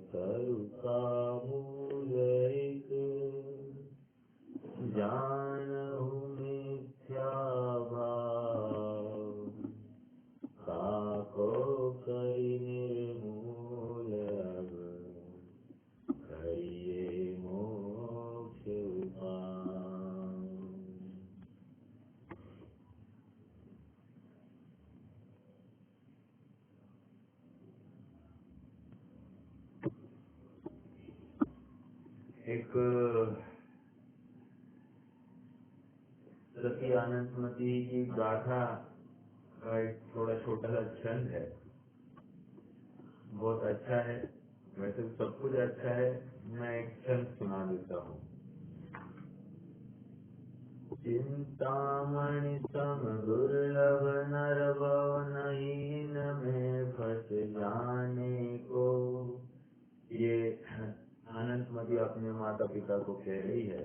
तरु का मूल एक, जानहु मिथ्या भाव, काको करि निर्मूल अब, करिए मोक्ष उपाय। एक सती आनंदमती की गाथा का एक थोड़ा छोटा सा छंद है, बहुत अच्छा है। वैसे तो सब कुछ अच्छा है, मैं एक छंद सुना देता हूँ। चिंतामणि सम दुर्लभ नर भव नहीं, में फंस जाने को। ये आनंदमती अपने माता पिता को कह रही है,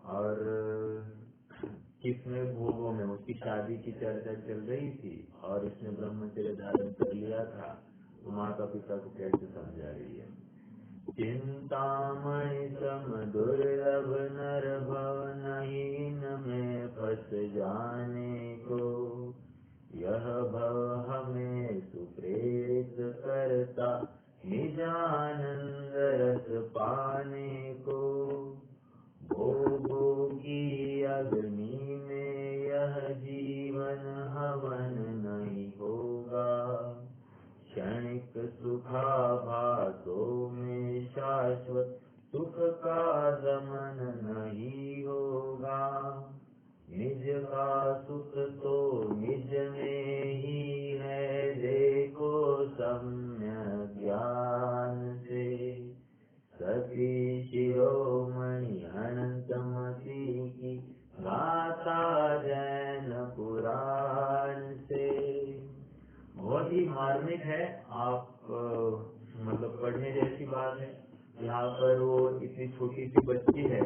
और किसमें भोगों में उसकी शादी की चर्चा चल रही थी और इसने ब्रह्मचर्य धारण कर लिया था, तो माता पिता को कैसे समझा रही है। चिंतामणि सम दुर्लभ नर भव नहीं, में फंस जाने को। यह भव हमें सुप्रेरित करता, निजानंद रस पाने को। भोगों की अग्नि में यह जीवन हवन नहीं होगा, क्षणिक सुखाभासों में शाश्वत सुख का दमन नहीं होगा। निज का सुख तो निज में ही है, देखो सम्यक ज्ञान से। सती शिरोमणि अनंतमती की गाथा जैन पुराण से। बहुत ही मार्मिक है, आप मतलब पढ़ने जैसी बात है। यहाँ पर वो इतनी छोटी सी बच्ची है,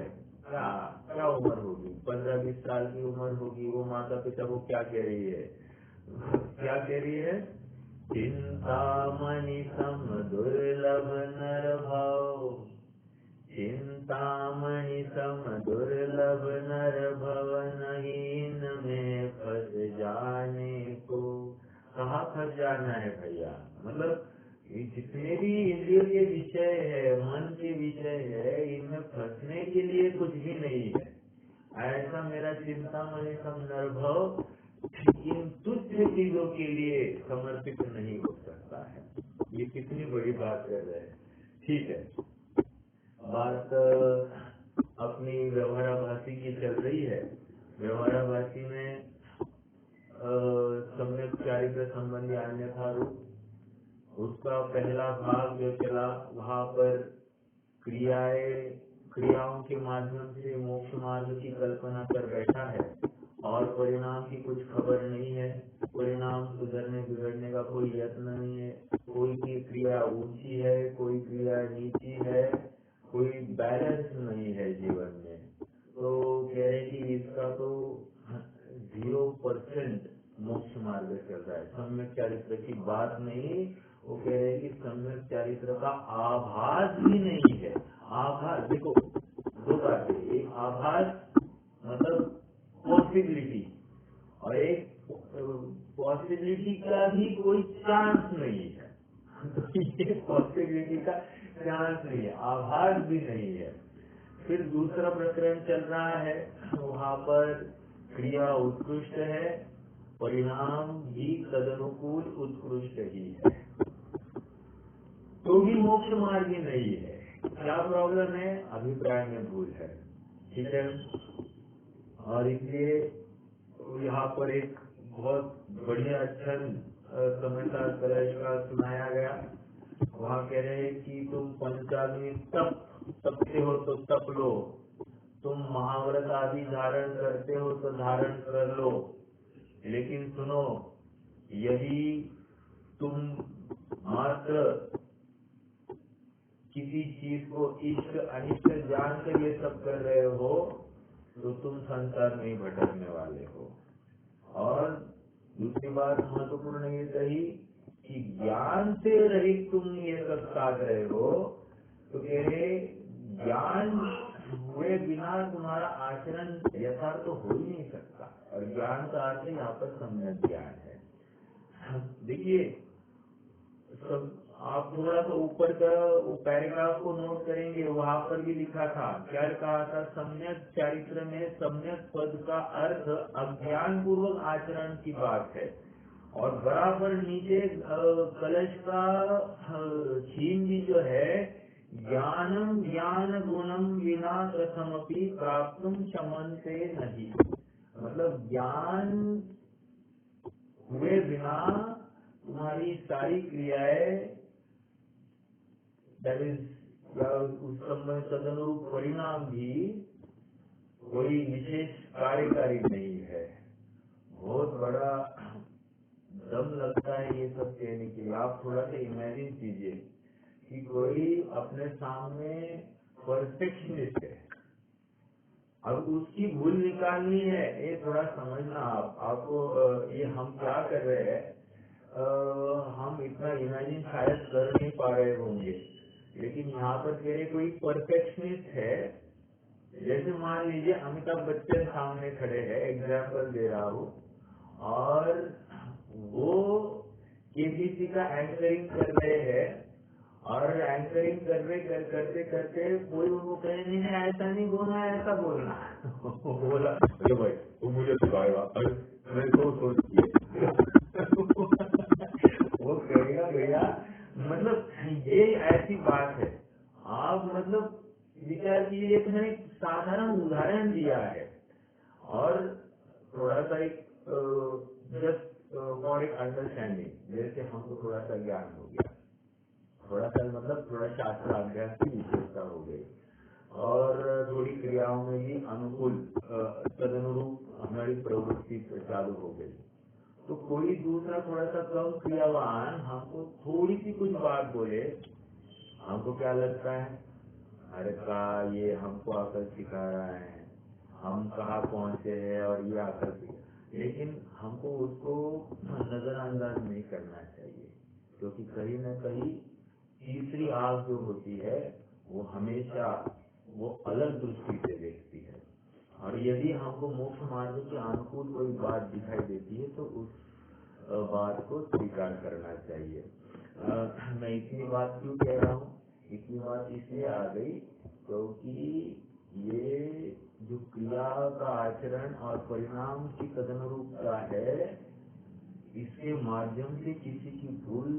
क्या उम्र होगी, 15-20 साल की उम्र होगी। वो माता पिता को क्या कह रही है, क्या कह रही है। चिंतामणि सम दुर्लभ नर भव, चिंतामणि सम दुर्लभ नर भव नहीं, में फंस जाने को। कहाँ फंस जाना है भैया, मतलब जितने भी इंद्रियों के विषय है, मन के विषय है, इनमें फंसने के लिए कुछ भी नहीं है। ऐसा मेरा चिंतामणि सम नर भव इन तुच्छ चीजों के लिए समर्पित नहीं हो सकता है। ये कितनी बड़ी बात कर रहे हैं। ठीक है, बात अपनी व्यवहाराभासी की चल रही है। व्यवहाराभासी में सम्यक चारित्र संबंधी अन्यथा रूप, उसका पहला भाग जो चला, वहाँ पर क्रियाओं के माध्यम से मोक्ष मार्ग की कल्पना कर बैठा है और परिणाम की कुछ खबर नहीं है। परिणाम सुधरने बिगड़ने का कोई यत्न नहीं है। कोई की क्रिया ऊंची है, कोई क्रिया नीची है, कोई बैलेंस नहीं है जीवन में। तो कह रहे कि इसका तो 0% मोक्ष मार्ग चल रहा है। सम्यक चारित्र की बात नहीं, वो कह रहे कि सम्यक चारित्र का आभास भी नहीं है। आभास, देखो दो बातें, एक आभास मतलब पॉसिबिलिटी, और एक पॉसिबिलिटी का भी कोई चांस नहीं है। ये पॉसिबिलिटी का चांस नहीं है, आभास भी नहीं है। फिर दूसरा प्रकरण चल रहा है, वहाँ पर क्रिया उत्कृष्ट है, परिणाम भी तदनुकूल उत्कृष्ट ही है, तो भी मोक्ष मार्ग ही नहीं है। क्या प्रॉब्लम है, अभिप्राय में भूल है। ठीक है, और इसलिए यहाँ पर एक बहुत बढ़िया छंद समझदार कलश का सुनाया गया। वहाँ कह रहे हैं कि तुम पंचाग्नि तपते हो तो तप लो, तुम महाव्रत आदि धारण करते हो तो धारण कर लो, लेकिन सुनो, यदि तुम मात्र किसी चीज को इष्ट अनिष्ट जानकर ये सब कर रहे हो तो तुम संसार में ही भटकने वाले हो। और दूसरी बात महत्वपूर्ण ये कही कि ज्ञान से रहित तुम ये सब साध रहे हो, तो कह रहे ज्ञान हुए बिना तुम्हारा आचरण यथार्थ तो हो ही नहीं सकता। और ज्ञान का अर्थ यहाँ पर सम्यक ज्ञान है। देखिए सब आप थोड़ा सा ऊपर का पैराग्राफ को नोट करेंगे, वहां पर भी लिखा था, क्या कहा था, सम्यक चरित्र में सम्यक पद का अर्थ अज्ञान पूर्वक आचरण की बात है। और बराबर नीचे कलश का थीम भी जो है, ज्ञानम ज्ञान गुणम विना कथमपि प्राप्तुम क्षमन्ते नहीं। मतलब ज्ञान हुए बिना तुम्हारी सारी क्रियाएं, दैट इज उस समय तदनुरूप परिणाम भी कोई विशेष कार्यकारी नहीं है। बहुत बड़ा दम लगता है ये सब कहने के लिए। आप थोड़ा सा इमेजिन कीजिए कि कोई अपने सामने परफेक्शनिस्ट है, अब उसकी भूल निकालनी है, ये थोड़ा समझना आपको ये हम क्या कर रहे हैं, हम इतना इमेजिन शायद कर नहीं पा रहे होंगे, लेकिन यहाँ पर कह रहे कोई परफेक्शनिस्ट है। जैसे मान लीजिए अमिताभ बच्चन सामने खड़े हैं, एग्जाम्पल दे रहा हूँ, और वो केबीसी का एंकरिंग कर रहे हैं, और एंकरिंग करते करते कोई उनको कहे नहीं ऐसा नहीं बोलना है, ऐसा बोलना। बोला अरे भाई वो मुझे सिखाएगा, अरे मैं सोच वो कहेगा भैया, मतलब ये ऐसी बात है। आप मतलब विचार कीजिए, एक मैंने साधारण उदाहरण दिया है, और थोड़ा सा एक जस्ट फॉर एक अंडरस्टैंडिंग, जैसे हमको थोड़ा सा ज्ञान हो गया, थोड़ा सा मतलब थोड़ा शास्त्र अभ्यास की विशेषता हो गई, और थोड़ी क्रियाओं में भी अनुकूल तदनुरूप हमारी प्रवृत्ति चालू हो गई। तो कोई दूसरा थोड़ा सा कम क्रियावान हमको थोड़ी सी कुछ बात बोले, हमको क्या लगता है, अरे का ये हमको अकल सिखा रहा है, हम कहाँ पहुंचे हैं और ये अकल सिखा। लेकिन हमको उसको नजरअंदाज नहीं करना चाहिए, क्योंकि कहीं न कहीं तीसरी आंख जो होती है वो हमेशा वो अलग दृष्टि से देखती है, और यदि हमको मोक्ष मार्ग के अनुकूल कोई बात दिखाई देती है तो उस बात को स्वीकार करना चाहिए। मैं इतनी बात क्यों कह रहा हूँ, इतनी बात इसलिए आ गई क्योंकि ये जो क्रिया का आचरण और परिणाम की तदनुरूपता है, इसके माध्यम से किसी की भूल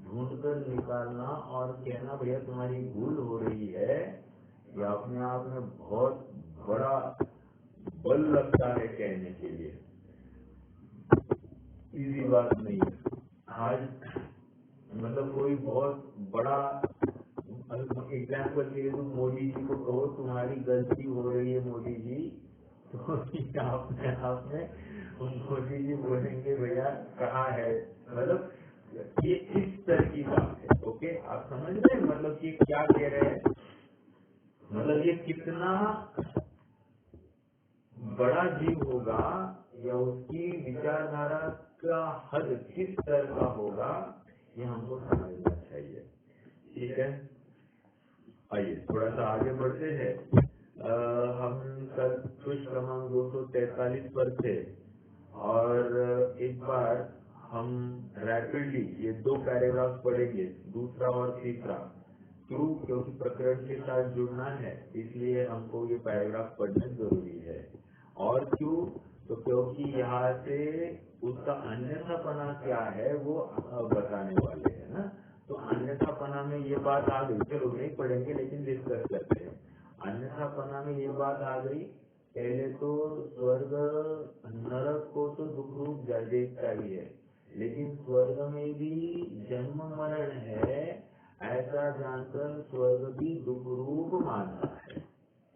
ढूंढकर निकालना और कहना भैया तुम्हारी भूल हो रही है, ये अपने आप में बहुत बड़ा बल लगता है कहने के लिए। इजी बात नहीं है। आज मतलब कोई बहुत बड़ा एग्जाम्पल के लिए, तुम मोदी जी को कहो तुम्हारी गलती हो रही है मोदी जी, तो अपने आप में मोदी जी बोलेंगे भैया कहाँ है। मतलब ये इस तरह की बात है। ओके, आप समझ रहे हैं मतलब कि क्या कह रहे हैं, मतलब ये कितना बड़ा जीव होगा या उसकी विचारधारा का हद किस तरह का होगा, ये हमको समझना चाहिए। ठीक है, आइए थोड़ा सा आगे बढ़ते हैं। हम कल पृष्ठ क्रमांक 243 पर थे, और एक बार हम रैपिडली ये दो पैराग्राफ पढ़ेंगे, दूसरा और तीसरा। क्यों? क्योंकि प्रकरण के साथ जुड़ना है, इसलिए हमको ये पैराग्राफ पढ़ना जरूरी है। और क्यों? तो क्योंकि यहाँ से उसका अन्यथापना क्या है वो बताने वाले हैं ना। तो अन्यथापना में ये बात आ गई, चलो नहीं पढ़ेंगे लेकिन डिस्कस करते हैं। अन्यथापना में ये बात आ गई, पहले तो स्वर्ग नरक को तो दुख रूप देखता ही है, लेकिन स्वर्ग में भी जन्म मरण है ऐसा जानकर स्वर्ग भी दुख रूप मानता है।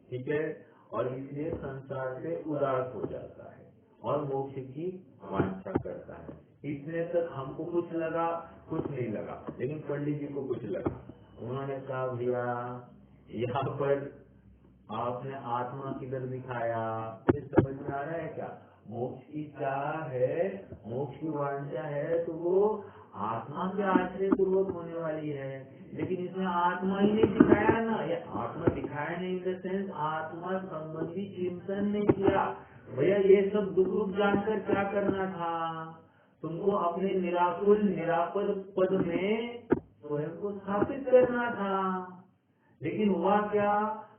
ठीक है, और इसलिए संसार से उदास हो जाता है और मोक्ष की वांछा करता है। इतने तक हमको कुछ लगा, कुछ नहीं लगा, लेकिन पंडित जी को कुछ लगा। उन्होंने कहा भैया यहाँ पर आपने आत्मा किधर दिखाया, फिर समझ में आ रहा है क्या? मोक्ष की चाह है, मोक्ष की वांछा है, तो वो आत्मा के आश्रय पूर्वक होने वाली है, लेकिन इसमें आत्मा ही नहीं दिखाया ना, ये आत्मा दिखाया नहीं इन द सेंस आत्मा संबंधी चिंतन नहीं किया। भैया ये सब दुख रूप जानकर क्या करना था, तुमको अपने निराकुल निरापद पद में स्वयं को स्थापित करना था, लेकिन हुआ क्या,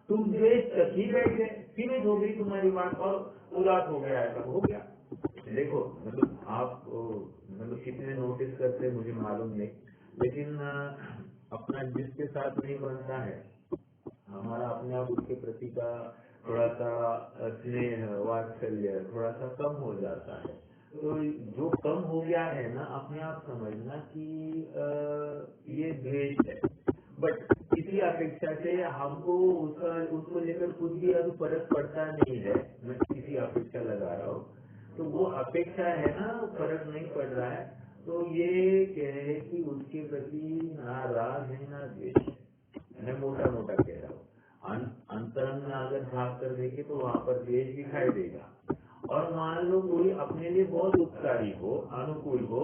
तुम द्वेष तक ही बैठ गए, सीमित हो गई तुम्हारी बात और उदास हो गया, ऐसा हो गया। देखो मतलब आप मतलब कितने नोटिस करते मुझे मालूम नहीं, लेकिन अपना जिसके साथ नहीं बनता है हमारा अपने आप उसके प्रति का थोड़ा सा स्नेह वात्सल्य थोड़ा सा कम हो जाता है। तो जो कम हो गया है ना, अपने आप समझना कि ये द्वेष है, बट इसी अपेक्षा से हमको उसको लेकर कुछ भी अभी फर्क पड़ता नहीं है। मैं किसी अपेक्षा लगा रहा हूँ, तो वो अपेक्षा है ना, फर्क नहीं पड़ रहा है, तो ये कह रहे कि उसके प्रति ना राग है ना द्वेष है। मैं मोटा मोटा कह रहा हूँ, अंतरंग में अगर झाँक कर देखे तो वहाँ पर द्वेष दिखाई देगा। और मान लो कोई अपने लिए बहुत उत्साही हो, अनुकूल हो,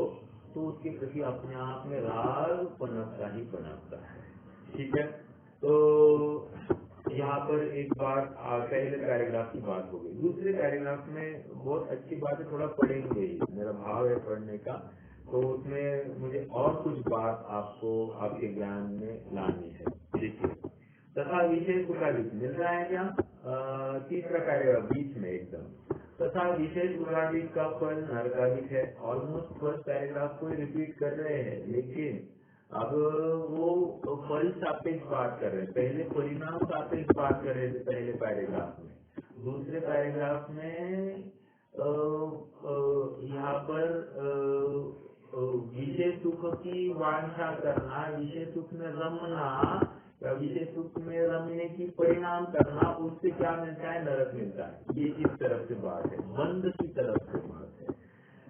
तो उसके प्रति अपने आप में राग पनपता ही पनपता है। ठीक है, तो यहाँ पर एक बात पहले पैराग्राफ की बात हो गई। दूसरे पैराग्राफ में बहुत अच्छी बात है, थोड़ा पढ़ेंगे ही, मेरा भाव है पढ़ने का, तो उसमें मुझे और कुछ बात आपको आपके ज्ञान में लानी है। देखिए, तथा विषय सुखादिक मिल रहा है क्या, तीसरा पैराग्राफ बीच में एकदम, तथा विषय सुखादिक का फल नरकादिक है। ऑलमोस्ट फर्स्ट पैराग्राफ को रिपीट कर रहे हैं, लेकिन अब वो फल सापेक्ष बात कर रहे हैं, पहले परिणाम सापेक्ष बात कर रहे थे पहले पैराग्राफ में। दूसरे पैराग्राफ में यहाँ पर विषय सुख की वांछा करना, विषय सुख में रमना, विषय सुख में रमने की परिणाम करना, उससे क्या मिलता है, नरक मिलता है। ये इस तरफ से बात है, बंद की तरफ से बात है।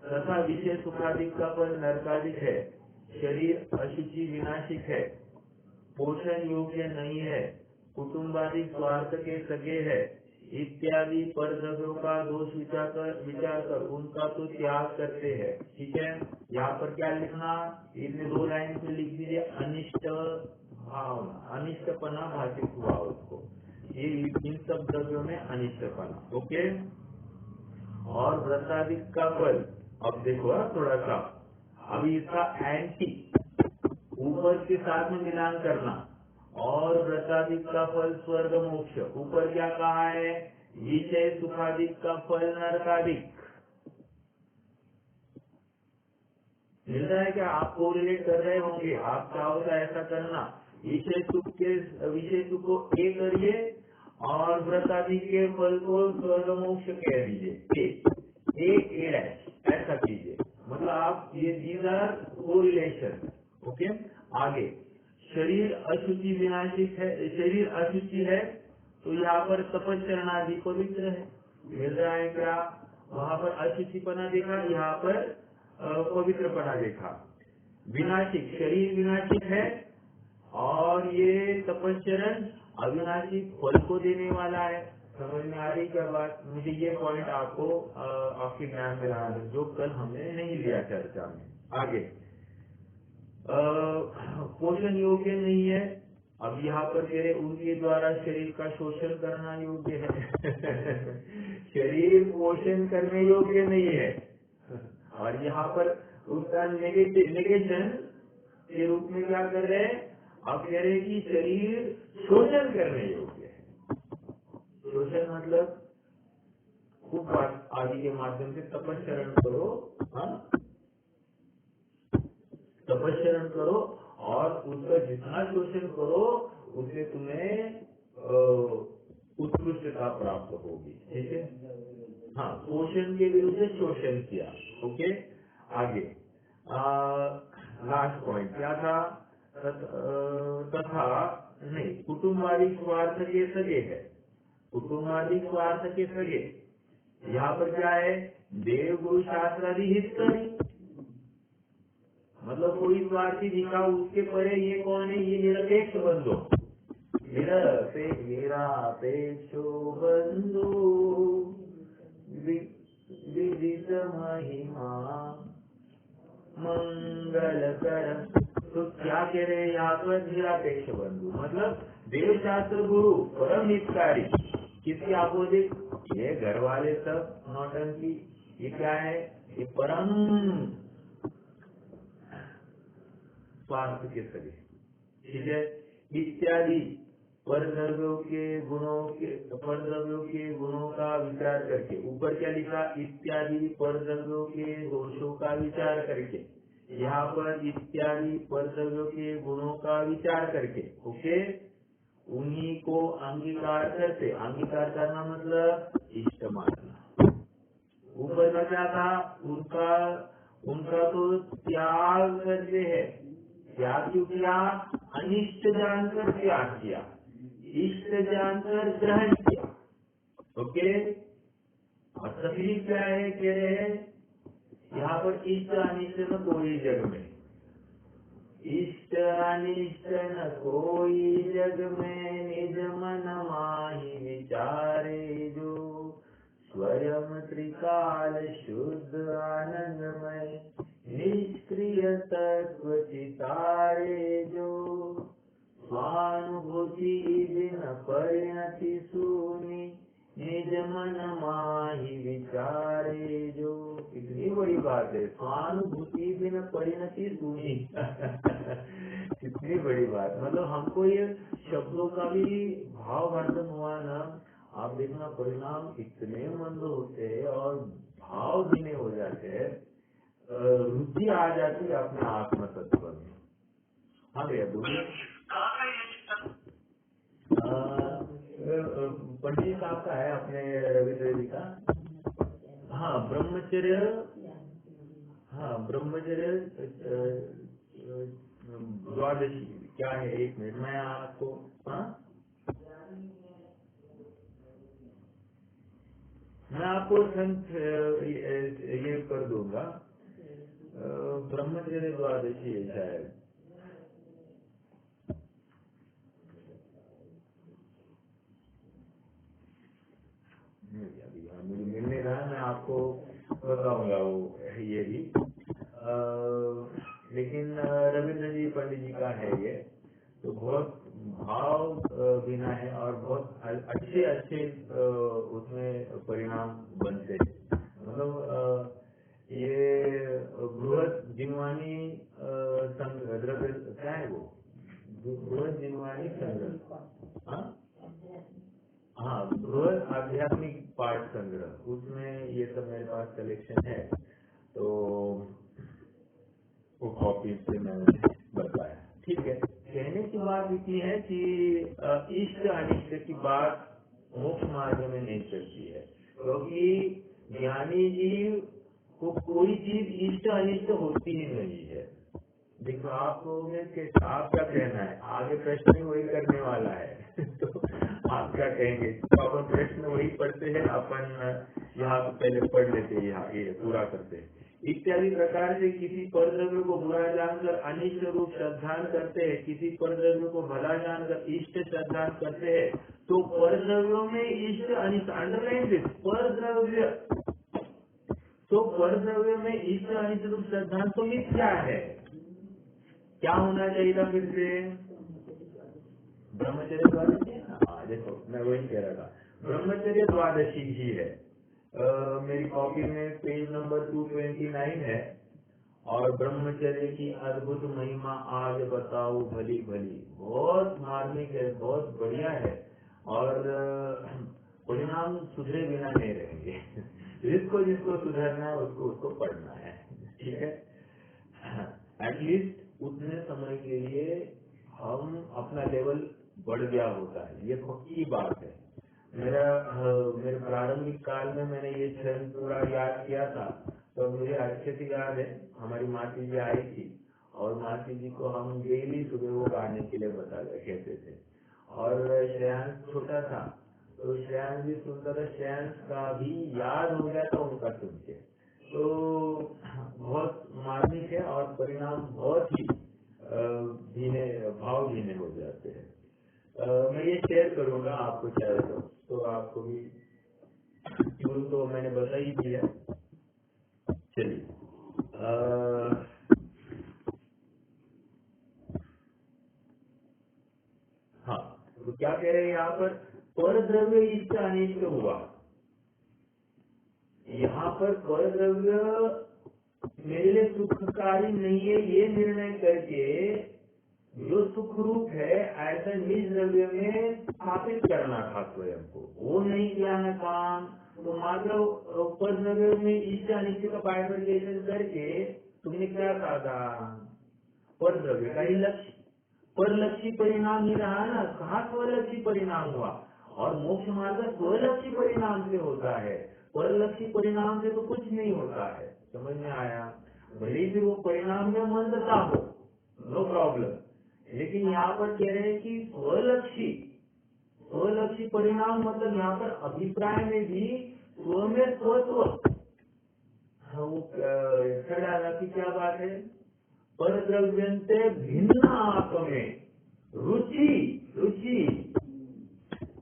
तथा विषय सुखादिक का फल नरकादिक है, शरीर अशुचि विनाशिक है, पोषण योग्य नहीं है, कुटुम्बादि स्वार्थ के सगे है, इत्यादि परद्रव्यों का दोष विचार कर उनका तो त्याग करते हैं। ठीक है, यहाँ पर क्या लिखना, इसमें 2 लाइन पे लिख दीजिए, अनिष्ट भावना, अनिष्टपना भाषित हुआ उसको, ये इन सब द्रव्यों में अनिष्टपना। ओके, और व्रतादिक का फल, अब देखो थोड़ा सा, अभी इसका एंटी ऊपर के साथ में मिलान करना, और व्रतादिक का फल स्वर्ग मोक्ष, ऊपर क्या कहा है, विषय सुखादिक का फल नरकादिक। मिल रहा है क्या, आप कोरिलेट कर रहे होंगे, आप चाहो तो ऐसा करना, विषय सुख को ए करिए और व्रतादिक के फल को स्वर्ग मोक्ष कह दीजिए, ए डैश ऐसा कीजिए, मतलब आप ये दीज आर कोरिलेशन। ओके, आगे शरीर अशुचि विनाशिक है, शरीर अशुचि है, तो यहाँ पर तपस्चरणादि पवित्र है। मिल रहा है क्या, वहाँ पर अशुचिपना देखा, यहाँ पर पवित्रपना देखा। विनाशिक, शरीर विनाशिक है, और ये तपस्चरण अविनाशी फल को देने वाला है। समझ में आ रही क्या बात, मुझे ये पॉइंट आपको आपके ज्ञान में लाना है, जो कल हमने नहीं लिया चर्चा में। आगे पोषण योग्य नहीं है, अब यहाँ पर कह रहे उनके द्वारा शरीर का शोषण करना योग्य है शरीर पोषण करने योग्य नहीं है, और यहाँ पर उसका नेगेशन के रूप में क्या कर रहे हैं, अब कह रहे कि शरीर शोषण करने योग्य है। शोषण मतलब खूब बात आदि के माध्यम से तपस्चरण करो, तपस्चरण करो, और उसका जितना शोषण करो उससे तुम्हें उत्कृष्टता प्राप्त होगी। ठीक है, हाँ, पोषण के विरुद्ध शोषण किया। ओके, आगे लास्ट पॉइंट क्या था, तथा नहीं, कुटुम्बादि स्वार्थ के सगे है, कुटुम्बादि स्वार्थ के सगे, यहाँ पर क्या है, देव गुरु शास्त्रादि हित करी, मतलब कोई स्वार्थी दिखा उसके परे ये कौन है, ये निरपेक्ष बंधु, निरपेक्षो बंधु विदित महिमा, मंगलकरम। तो क्या कह रहे हैं यहाँ पर निरापेक्ष बंधु, मतलब देव शास्त्र गुरु परम हितकारी। किसकी अपोजिट? ये घर वाले सब नौटंकी। ये क्या है? ये परम स्वार्थ के सभी, ठीक है। इत्यादि परद्रव्यों के गुणों का विचार करके, ऊपर क्या लिखा? इत्यादि परद्रव्यों के दोषों का विचार करके। यहाँ पर इत्यादि परद्रव्यों के गुणों का विचार करके, ओके, उन्हीं को अंगीकार करते। अंगीकार करना मतलब इष्ट मानना। ऊपर का क्या था? उनका तो त्याग करते है। त्याग क्यों किया? अनिष्ट जानकर त्याग किया, इष्ट जानकर ग्रहण किया, ओके। और तकलीफ क्या है? कह रहे हैं यहाँ पर इष्ट अनिष्ट न कोई जग में, इष्ट अनिष्ट न कोई जग में, निज मन माहि विचारे जो, स्वयं त्रिकाल शुद्ध आनंदमय, निष्क्रिय तत्व चितारे जो, स्वानुभूति बिन परिणति सूनी, निज मन माहि विचारे जो। कितनी बड़ी बात है, स्वानुभूति बिन परिणति सूनी। कितनी बड़ी बात, मतलब हमको ये शब्दों का भी भाव वर्धन हुआ ना। आप देखना परिणाम इतने मंद होते हैं और भाव भीने हो जाते हैं, रुचि आ जाती है अपने आत्म तत्व में। हाँ भैया बोलिए। पंडित साहब का है अपने रविंद्र जी का। हाँ ब्रह्मचर्य, हाँ ब्रह्मचर्य द्वादशी क्या है? एक मिनट मैं आपको, हाँ मैं आपको ये कर दूंगा। ब्रह्मचर्य द्वादशी है शायद। अभी मुझे मिलने रहा, मैं आपको बताऊंगा वो ये भी। लेकिन रविंद्र जी पंडित जी का है ये, तो बहुत भाव बिना है और बहुत अच्छे अच्छे उसमें परिणाम बनते हैं। मतलब ये बृहद जिनवानी द्रव्य क्या है वो? बृहद जिनवानी संग्रह, हाँ हाँ, बृहद आध्यात्मिक पाठ संग्रह, उसमें ये सब मेरे पास कलेक्शन है। तो वो कॉपी से मैंने बताया, ठीक है। कहने की बात इतनी है कि इष्ट अनिष्ट की बात मोक्ष मार्ग में नहीं चलती है, क्योंकि ज्ञानी जीव को कोई चीज इष्ट अनिष्ट होती ही नहीं है। देखो आप लोगों में आप क्या कहना है? आगे प्रश्न ही वही करने वाला है। तो आप क्या कहेंगे? तो अपन प्रश्न वही पढ़ते हैं, अपन यहाँ पहले पढ़ लेते हैं, यहाँ ये पूरा करते हैं। इत्यादि प्रकार से किसी परद्रव्य को बुरा जानकर अनिष्ट रूप श्रद्धान करते हैं, किसी परद्रव्य को भला जानकर इष्ट श्रद्धान करते हैं। तो परद्रव्यों में इष्ट अनिष्ट, अंडरलाइन दिस, परद्रव्य, तो परद्रव्य में इष्ट अनिष्ट रूप श्रद्धान तो मिथ्या है। क्या होना चाहिए था फिर से? ब्रह्मचर्य द्वादशी। हाँ देखो मैं वही कह रहा था, ब्रह्मचर्य द्वादशी ही है। मेरी कॉपी में पेज नंबर 229 है। और ब्रह्मचर्य की अद्भुत महिमा आज बताओ भली भली, बहुत मार्मिक है, बहुत बढ़िया है। और परिणाम सुधरे बिना नहीं रहेंगे। जिसको जिसको सुधरना है उसको उसको पढ़ना है, ठीक है। एटलीस्ट उतने समय के लिए हम अपना लेवल बढ़ गया होता है, ये पक्की बात है। मेरे प्रारंभिक काल में मैंने ये चरण पूरा याद किया था, तो मुझे अच्छे से याद है। हमारी मासी जी आई थी और मासी जी को हम डेली सुबह वो गाने के लिए कहते थे। और श्रेयांश छोटा था तो श्रेयांश भी सुनता था, श्रेयांश का भी याद हो गया था उनका सुन के। तो बहुत मार्मिक है और परिणाम बहुत ही धीमे भाव धीमे हो जाते हैं। मैं ये शेयर करूंगा आपको चाहे तो आपको भी तो मैंने बताई दिया। चलिए क्या कह रहे हैं यहाँ पर द्रव्य इष्ट अनिष्ट हुआ। यहाँ पर पर द्रव्य मेरे लिए सुखकारी नहीं है ये निर्णय करके जो सुख रूप है ऐसा निज द्रव्य में स्थापित करना था स्वयं को, वो नहीं किया ना काम। तो मात्र पर द्रव्य में इष्ट अनिष्ट का बाइफर्केशन करके तुमने क्या साधा, पर द्रव्य का ही लक्ष्य, परलक्षी परिणाम ही रहा ना, कहाँ स्वलक्षी परिणाम हुआ। और मोक्ष मार्ग स्वलक्षी परिणाम से होता है, परलक्षी परिणाम से तो कुछ नहीं होता है। समझ में आया? भले ही वो परिणाम में मंदता हो, नो प्रॉब्लम, लेकिन यहाँ पर कह रहे हैं कि स्वलक्षी परिणाम मतलब यहाँ पर अभिप्राय में भी स्व में स्वत्व, वो डाला की क्या बात है, पर द्रव्यंते भिन्न आत्म में रुचि,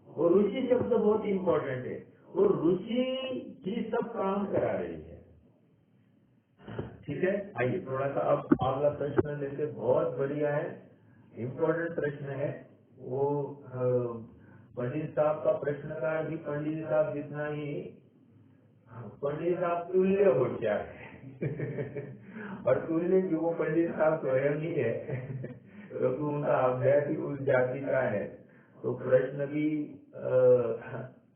वो रुचि शब्द बहुत इंपॉर्टेंट है, वो रुचि ही सब काम करा रही है। ठीक है, आइए थोड़ा सा अब अगला प्रश्न लेते, बहुत बढ़िया है, इम्पोर्टेंट प्रश्न है। वो पंडित साहब का प्रश्न का भी पंडित साहब जितना ही पंडित साहब तुल्य होशियार है और तुल्य भी वो पंडित साहब स्वयं ही है क्योंकि उनका अभ्यास ही उस जाति का है, तो प्रश्न भी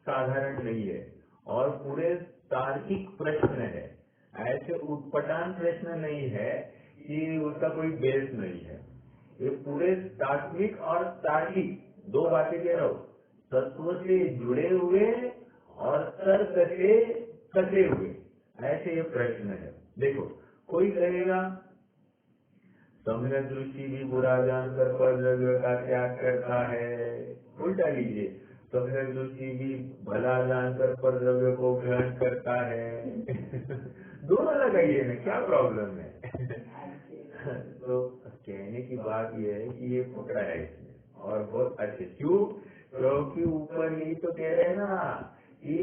साधारण नहीं है और पूरे तार्किक प्रश्न है, ऐसे उटपटांग प्रश्न नहीं है कि उसका कोई बेस नहीं है। ये पूरे तात्विक और तार्किक दो बातें कह रहा हूँ, तत्व से जुड़े हुए और तर्क से कटे हुए, ऐसे ये प्रश्न है। देखो, कोई कहेगा सम्यक दृष्टि भी बुरा जानकर पर द्रव्य का त्याग करता है, उल्टा लीजिए, सम्यक दृष्टि भी भला जानकर पर द्रव्य को ग्रहण करता है दोनों लगाइए ना, क्या प्रॉब्लम है तो कहने की बात यह है कि ये पकड़ा है इसमें, और बहुत अच्छे, क्यों? क्योंकि ऊपर यही तो कह रहे हैं ना कि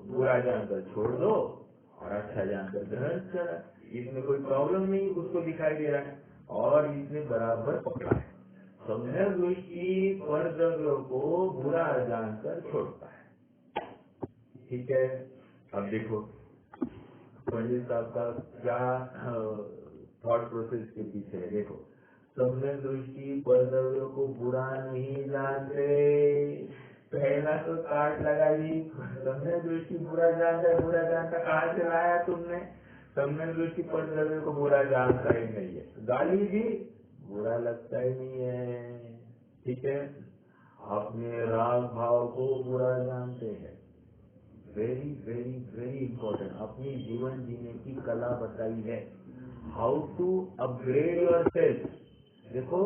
बुरा जानकर छोड़ दो और अच्छा जानकर ग्रहण कर, इसमें कोई प्रॉब्लम नहीं उसको दिखाई दे रहा है, और इसने बराबर पकड़ा है, सम्यक दृष्टि पर द्रव्य को बुरा जानकर छोड़ता है। ठीक है, अब देखो पंडित साहब का क्या थॉट प्रोसेस के पीछे है। देखो, सम्यक दृष्टि पर द्रव्य को बुरा नहीं जानते, पहला तो काट लगाई, सम्यक दृष्टि बुरा जानता कहाँ से लाया तुमने? सम्यक दृष्टि पर द्रव्य को बुरा जानता ही नहीं है, गाली भी बुरा लगता ही नहीं है। ठीक है, अपने राग भाव को बुरा जानते हैं, वेरी वेरी वेरी इंपॉर्टेंट, अपनी जीवन जीने की कला बताई है, how to upgrade yourself. देखो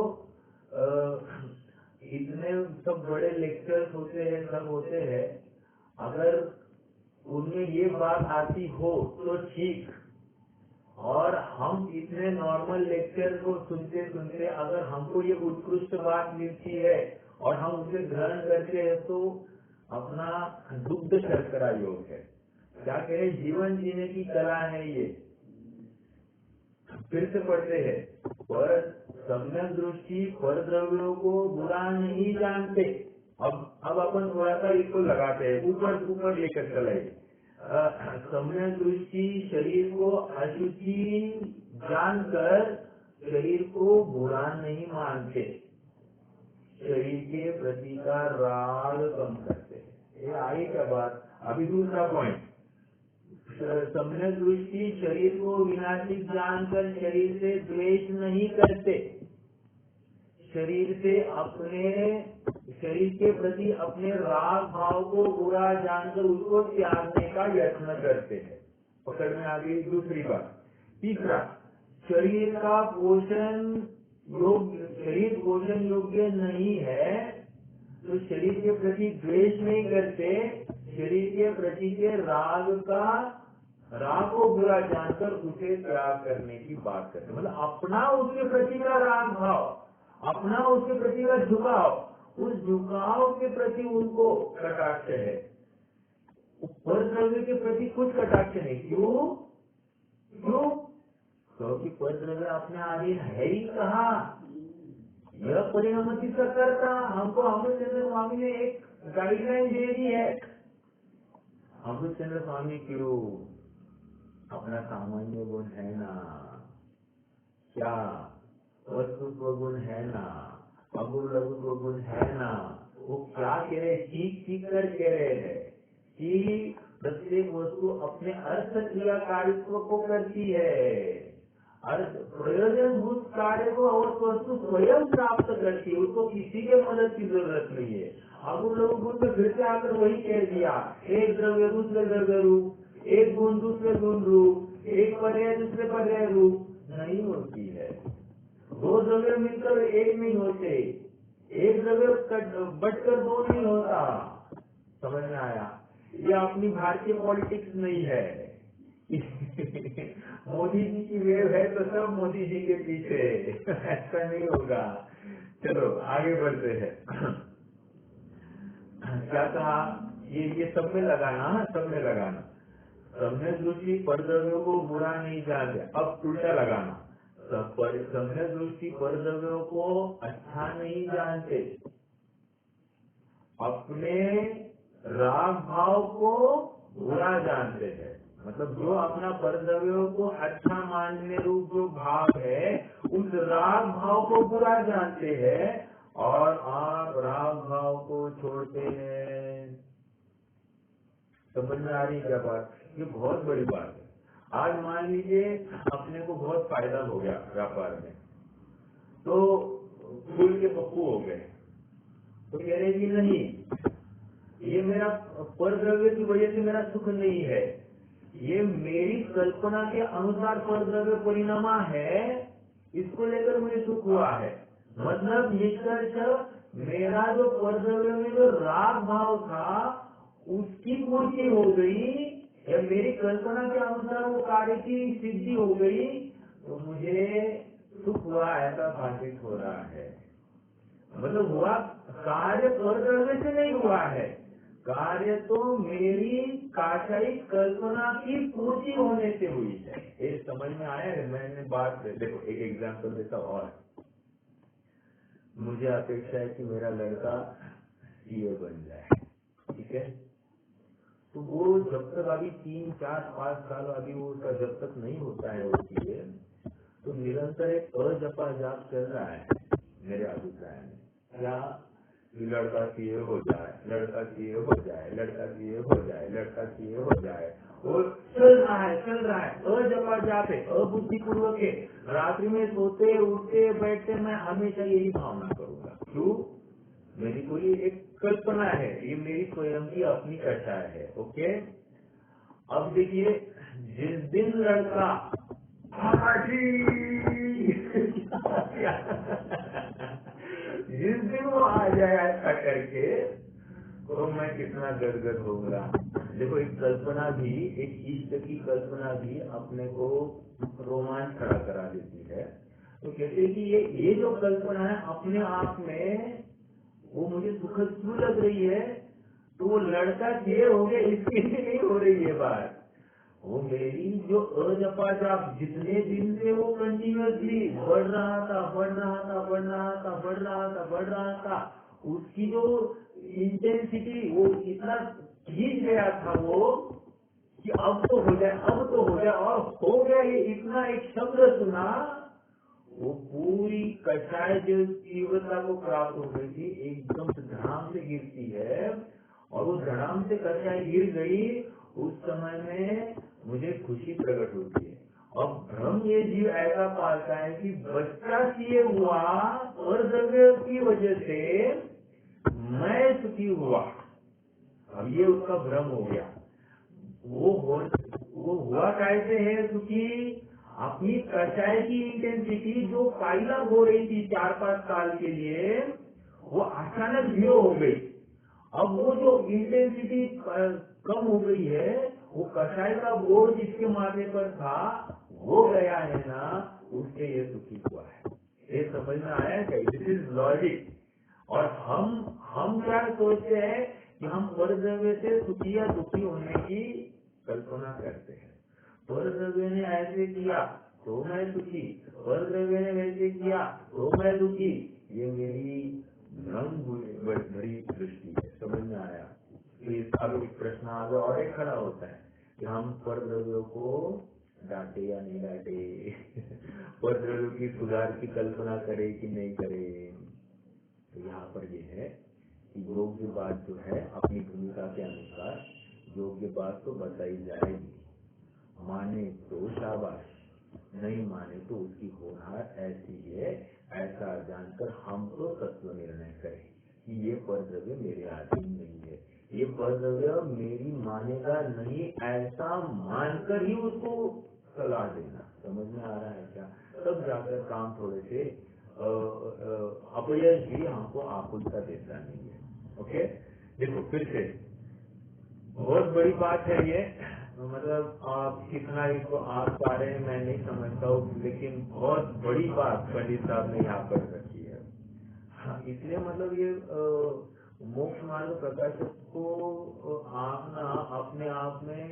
इतने सब बड़े लेक्चर्स होते हैं, सब होते हैं, अगर उनमें ये बात आती हो तो ठीक, और हम इतने नॉर्मल लेक्चर को सुनते सुनते अगर हमको ये उत्कृष्ट बात मिलती है और हम उसे ग्रहण करते हैं तो अपना दुग्ध शर्करा योग है। क्या कहे, जीवन जीने की कला है ये। फिर से पढ़ते हैं, पर सम्यक दृष्टि पर द्रव्यों को बुरा नहीं जानते। अब अपन थोड़ा सा इसको लगाते हैं, ऊपर ऊपर लेकर चले। सम्यक दृष्टि शरीर को अशुचि जानकर शरीर को बुरा नहीं मानते, शरीर के प्रति का राग कम करते हैं। ये आई क्या बात? अभी दूसरा पॉइंट, सम्यक दृष्टि शरीर को विनाशिक जानकर शरीर से द्वेष नहीं करते, शरीर के प्रति अपने राग भाव को बुरा जानकर उसको त्यागने का यत्न करते हैं। पकड़ में आ गई दूसरी बात। तीसरा, शरीर पोषण योग्य नहीं है तो शरीर के प्रति द्वेष नहीं करते, शरीर के प्रति के राग को बुरा जानकर उसे त्याग करने की बात करते, मतलब अपना उसके प्रति का राग भाव, अपना उसके प्रति का झुकाव, उस झुकाव के प्रति उनको कटाक्ष है, पर द्रव्य के प्रति कुछ कटाक्ष नहीं। क्यों? क्योंकि पर द्रव्य अपने आधीन है ही कहा, यह परिणमति सकर्ता हमको अमृतचंद्र स्वामी ने एक गाइडलाइन दे दी है। अमृतचंद्र स्वामी क्यों? अपना सामान्य गुण है ना, क्या वस्तुत्व गुण है ना, अगुण लघुत्व गुण है ना। वो क्या कह रहे, सीख कर कह रहे हैं कि प्रत्येक वस्तु अपने अर्थ क्रिया कार्यत्व को करती है, अर्थ प्रयोजनभूत कार्य को वस्तु स्वयं प्राप्त करती है, उसको किसी के मदद की जरूरत नहीं है। अगुण लघुगुण में फिर से आकर वही कह दिया, एक द्रव्य दूसरे द्रव्य रूप, एक गुण दूसरे गुण रूप, एक पर्याय दूसरे पर्याय रूप नहीं होती है। दो द्रव्य मिलकर एक नहीं होते, एक द्रव्य बटकर दो नहीं होता। समझ में आया? ये अपनी भारतीय पॉलिटिक्स नहीं है। मोदी जी की वेव है तो सब मोदी जी के पीछे, ऐसा नहीं होगा। चलो आगे बढ़ते हैं। क्या कहा? ये सब में लगाना, सब में लगाना। सम्यक दृष्टि परद्रव्यों को बुरा नहीं जानते। अब उल्टा लगाना, सम्यक दृष्टि परद्रव्यों को अच्छा नहीं जानते, अपने राग भाव को बुरा जानते हैं। मतलब जो अपना परद्रव्यों को अच्छा मानने रूप जो भाव है, उस राग भाव को बुरा जानते हैं और आप राग भाव को छोड़ते हैं। समझ में आ रही क्या बात? ये बहुत बड़ी बात है। आज मान लीजिए अपने को बहुत फायदा हो गया व्यापार में, तो फूल के पप्पू हो गए, तो कह रहे कि नहीं, ये मेरा परद्रव्य की वजह से मेरा सुख नहीं है, ये मेरी कल्पना के अनुसार परद्रव्य परिणामा है, इसको लेकर मुझे सुख हुआ है। मतलब निष्कर्ष मेरा जो परद्रव्य में जो राग भाव था उसकी पूर्ति हो गई, या मेरी कल्पना के अनुसार वो कार्य की सिद्धि हो गई, तो मुझे सुख हुआ ऐसा भाषित हो रहा है। मतलब हुआ कार्य परद्रव्य से नहीं हुआ है, कार्य तो मेरी काशायिक कल्पना की पूर्ति होने से हुई है। ये समझ में आया है? मैंने बात देखो, एक एग्जाम्पल देता और मुझे अपेक्षा है कि मेरा लड़का सीए बन जाए, ठीक है? तो वो जब तक अभी 3, 4, 5 साल अभी वो उसका जब तक नहीं होता है वो सीए, तो निरंतर एक अजपा जाप चल रहा है मेरे अभिप्राय में। क्या? लड़का सीए हो जाए, लड़का सीए हो जाए, लड़का सीए हो जाए, लड़का सीए हो जाए, और चल रहा है अजपा जाप है, अबुद्धिपूर्वक है। रात्रि में सोते उठते बैठते मैं हमेशा यही भावना करूंगा। क्यों? मेरी कोई एक कल्पना है, ये मेरी स्वयं की अपनी कथा है। ओके, अब देखिए, जिस दिन लड़का जिस दिन वो आ जाए ऐसा करके, तो मैं कितना गदगद होऊंगा। देखो, एक कल्पना भी, एक इष्ट की कल्पना भी अपने को रोमांच खड़ा करा देती है। तो कहते हैं कि ये जो कल्पना है अपने आप में वो मुझे सुखद क्यों लग रही है, तो वो लड़का ये हो गया इसके लिए नहीं हो रही है बात। वो मेरी जो अजपा जाप जितने दिन से वो कंटिन्यूअसली बढ़ रहा था, उसकी जो इंटेंसिटी वो इतना खींच गया था वो कि अब तो हो जाए, और हो गया। ये इतना एक शब्द सुना, वो पूरी कषाय जो तीव्रता को प्राप्त हो गई थी, एकदम से धड़ाम से गिरती है, और वो धड़ाम से कषाय गिर गई। उस समय में मुझे खुशी प्रकट होती है। अब भ्रम ये जीव ऐसा पालता है कि बच्चा सीए हुआ और द्रव्य की वजह से मैं सुखी हुआ। अब ये उसका भ्रम हो गया। वो हुआ कैसे है सुखी? अपनी कषाय की इंटेंसिटी जो पाइला हो रही थी 4-5 साल के लिए, वो अचानक 0 हो गई। अब वो जो इंटेंसिटी कम हो गई है, वो कषाय का बोझ जिसके माथे पर था वो गया है ना, उससे ये सुखी हुआ है। ये समझ में आया है? This is logic. और हम क्या सोचते हैं कि हम परद्रव्य से सुखी या दुखी होने की कल्पना करते हैं। परद्रव्य ने ऐसे किया तो मैं सुखी, परद्रव्य ने वैसे किया तो मैं दुखी। ये मेरी रंग भरी दृष्टि है। समझ में आया? तो इसका भी एक प्रश्न आगे और एक खड़ा होता है कि हम परद्रव्यों को डांटे या नहीं डांटे, परद्रव्यों की सुधार की कल्पना करे कि नहीं करे। तो यहाँ पर ये है कि योग्य बात जो है अपनी भूमिका के अनुसार योग्य बात तो बताई जाएगी, माने तो शाबाश, नहीं माने तो उसकी होनहार ऐसी है, ऐसा जानकर हम तो तत्व निर्णय करें कि ये परद्रव्य मेरे अधीन नहीं है, ये परद्रव्य मेरी मानेगा नहीं, ऐसा मानकर ही उसको सलाह देना। समझ में आ रहा है क्या? तब जाकर काम थोड़े से अपयश भी हमको आकुलता देता नहीं है। ओके, देखो फिर से बहुत बड़ी बात है ये, मतलब आप कितना इसको आप पा रहे हैं मैं नहीं समझता हूँ, लेकिन बहुत बड़ी बात पंडित साहब ने यहाँ पर रखी है। हाँ, इसलिए मतलब ये मोक्ष मार्ग प्रकाशक को आप ना अपने आप में